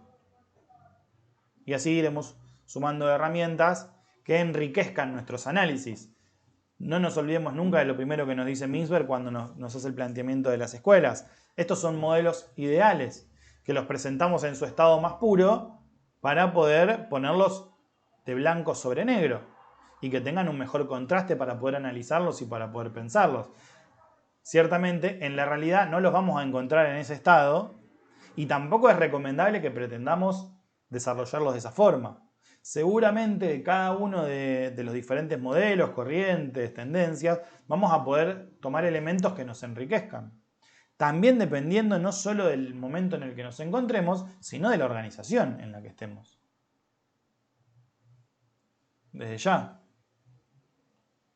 Y así iremos sumando herramientas que enriquezcan nuestros análisis. No nos olvidemos nunca de lo primero que nos dice Mintzberg cuando nos hace el planteamiento de las escuelas. Estos son modelos ideales que los presentamos en su estado más puro para poder ponerlos de blanco sobre negro y que tengan un mejor contraste para poder analizarlos y para poder pensarlos. Ciertamente, en la realidad no los vamos a encontrar en ese estado y tampoco es recomendable que pretendamos desarrollarlos de esa forma. Seguramente de cada uno de los diferentes modelos, corrientes, tendencias, vamos a poder tomar elementos que nos enriquezcan. También dependiendo no solo del momento en el que nos encontremos, sino de la organización en la que estemos. Desde ya.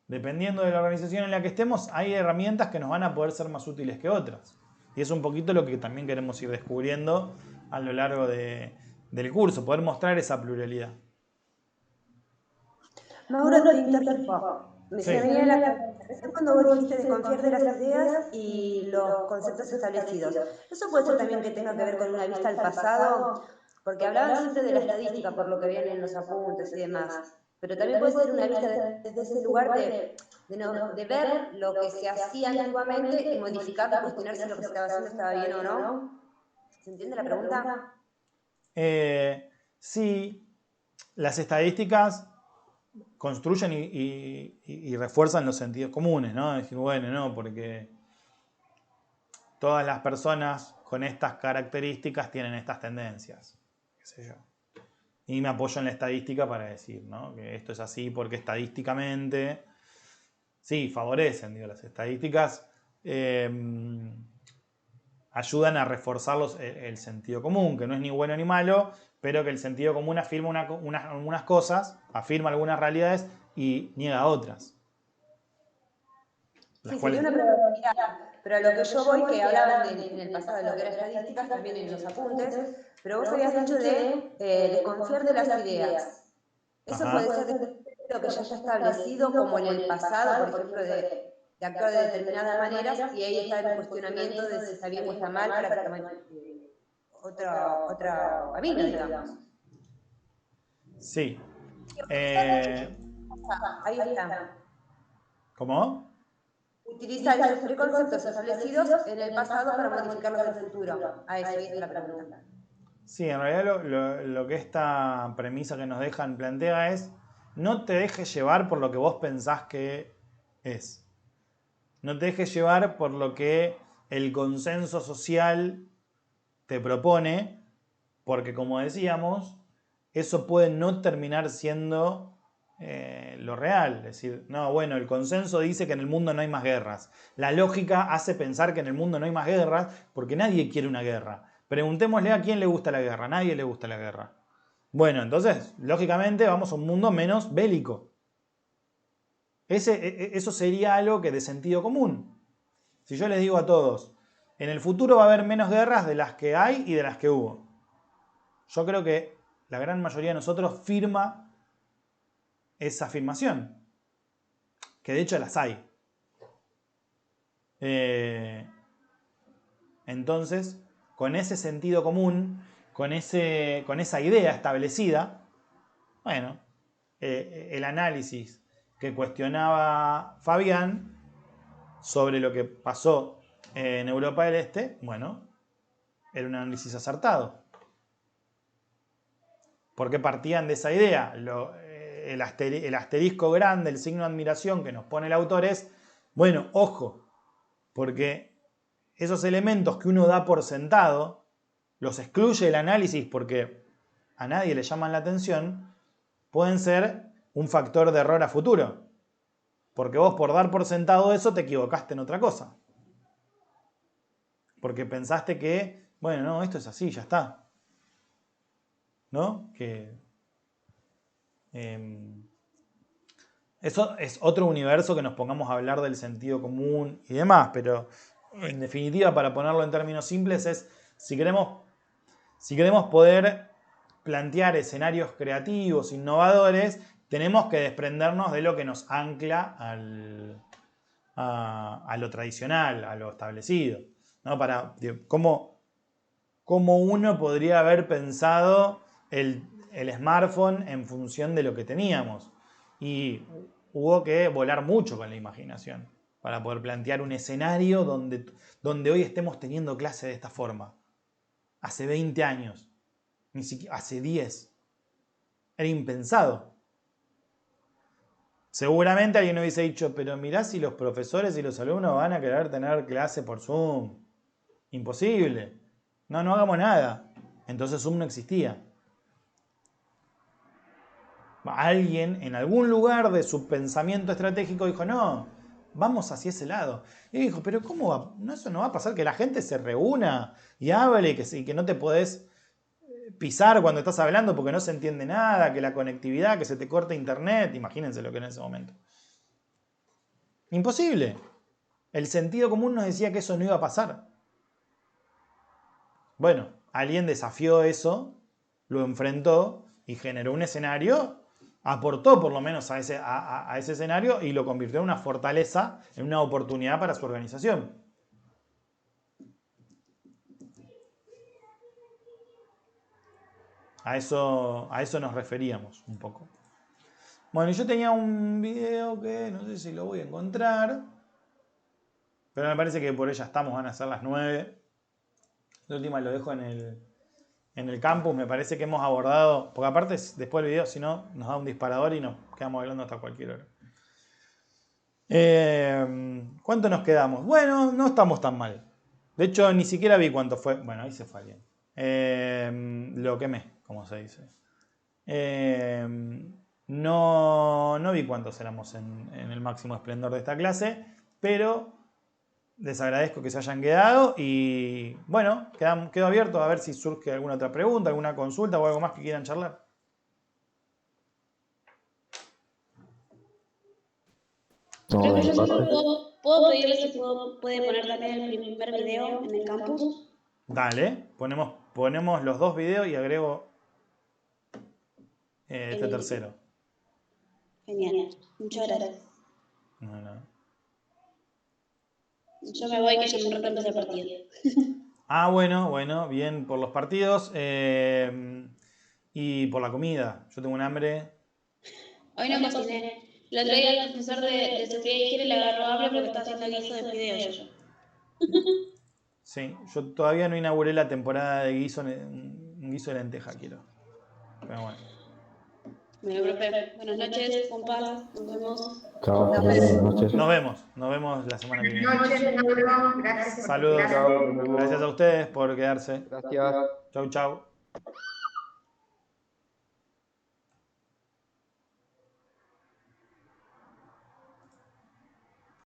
Dependiendo de la organización en la que estemos, hay herramientas que nos van a poder ser más útiles que otras. Y es un poquito lo que también queremos ir descubriendo a lo largo del curso, poder mostrar esa pluralidad. Mauro, te interrumpo. Se venía la cabeza cuando vos dijiste de confiar de las ideas y los conceptos establecidos. ¿Eso puede ser también que tenga que ver con una vista al pasado? Porque hablaban siempre de la estadística, por lo que vienen en los apuntes y demás. Pero también puede ser una vista desde ese lugar de ver lo que se hacía antiguamente y modificarlo, cuestionarse lo que se estaba haciendo estaba bien o no. ¿Se entiende la pregunta? Sí, las estadísticas construyen y refuerzan los sentidos comunes, ¿no? Decir, bueno, no, porque todas las personas con estas características tienen estas tendencias, qué sé yo. Y me apoyo en la estadística para decir, ¿no? Que esto es así porque estadísticamente, sí, favorecen, digo, las estadísticas ayudan a reforzar el sentido común, que no es ni bueno ni malo, pero que el sentido común afirma unas cosas, afirma algunas realidades y niega otras. Sí, sería una probabilidad, pero a lo que yo voy, que hablaban en el pasado de lo que eran estadísticas, también en los apuntes, pero vos habías dicho de desconfiar de las ideas. Eso puede ser lo que ya está establecido, como en el pasado, por ejemplo, de actuar de determinadas maneras, y ahí está el cuestionamiento de si está bien o está mal para que tomen otro camino, digamos. Sí. Ahí está. ¿Cómo? Utilizar esos preconceptos establecidos en el pasado para modificarlos en el futuro. A eso, ahí está la pregunta. Sí, en realidad lo que esta premisa que nos dejan plantea es: no te dejes llevar por lo que vos pensás que es. No te dejes llevar por lo que el consenso social te propone, porque como decíamos, eso puede no terminar siendo lo real. Es decir, no, bueno, el consenso dice que en el mundo no hay más guerras. La lógica hace pensar que en el mundo no hay más guerras porque nadie quiere una guerra. Preguntémosle a quién le gusta la guerra. A nadie le gusta la guerra. Bueno, entonces, lógicamente vamos a un mundo menos bélico. Eso sería algo que de sentido común. Si yo les digo a todos, en el futuro va a haber menos guerras de las que hay y de las que hubo. Yo creo que la gran mayoría de nosotros firma esa afirmación. Que de hecho las hay. Entonces, con ese sentido común, con esa idea establecida, bueno, el análisis que cuestionaba Fabián sobre lo que pasó en Europa del Este, bueno, era un análisis acertado. Porque partían de esa idea. El asterisco grande, el signo de admiración que nos pone el autor es, bueno, ojo, porque esos elementos que uno da por sentado, los excluye del análisis porque a nadie le llaman la atención, pueden ser un factor de error a futuro. Porque vos por dar por sentado eso te equivocaste en otra cosa. Porque pensaste que, bueno, no, esto es así, ya está. ¿No? Que eso es otro universo que nos pongamos a hablar del sentido común y demás, pero en definitiva, para ponerlo en términos simples, es si queremos poder plantear escenarios creativos, innovadores, tenemos que desprendernos de lo que nos ancla a lo tradicional, a lo establecido, ¿no? ¿Cómo uno podría haber pensado el smartphone en función de lo que teníamos? Y hubo que volar mucho con la imaginación para poder plantear un escenario donde hoy estemos teniendo clase de esta forma. Hace 20 años, ni siquiera hace 10. Era impensado. Seguramente alguien hubiese dicho, pero mirá si los profesores y los alumnos van a querer tener clase por Zoom. Imposible. No hagamos nada. Entonces Zoom no existía. Alguien en algún lugar de su pensamiento estratégico dijo, no, vamos hacia ese lado. Y dijo, pero ¿cómo va? No, eso no va a pasar, que la gente se reúna y hable y que no te podés pisar cuando estás hablando porque no se entiende nada, que la conectividad, que se te corta internet. Imagínense lo que era en ese momento. Imposible. El sentido común nos decía que eso no iba a pasar. Bueno, alguien desafió eso, lo enfrentó y generó un escenario, aportó por lo menos a ese escenario y lo convirtió en una fortaleza, en una oportunidad para su organización. A eso nos referíamos un poco. Bueno, yo tenía un video que no sé si lo voy a encontrar, pero me parece que por ella estamos, van a ser las 9. De última lo dejo en en el campus. Me parece que hemos abordado, porque aparte después del video, si no, nos da un disparador y nos quedamos hablando hasta cualquier hora. ¿Cuánto nos quedamos? Bueno, no estamos tan mal. De hecho, ni siquiera vi cuánto fue. Bueno, ahí se fue alguien. Lo quemé, como se dice. No vi cuántos éramos en el máximo esplendor de esta clase, pero les agradezco que se hayan quedado y bueno, quedo abierto a ver si surge alguna otra pregunta, alguna consulta o algo más que quieran charlar. Creo que yo solo puedo pedirle si puede poner también el primer video en el campus. Dale, ponemos los dos videos y agrego este tercero. Genial, muchas gracias. No. Yo me voy que ya me reprendo el partido. Bueno, bien por los partidos y por la comida. Yo tengo un hambre. Hoy no cociné. El otro día el profesor de Sofía y Higiene le agarró hambre porque estaba haciendo guiso de fideos yo. Sí, yo todavía no inauguré la temporada de guiso, un guiso de lenteja quiero. Pero bueno. Bueno, profe, buenas noches, compas, nos vemos. Chao, buenas noches. Nos vemos la semana que viene. Buenas noches, Mauro. Gracias. Saludos, Chao, nos vemos. gracias a ustedes por quedarse. Gracias. Chau.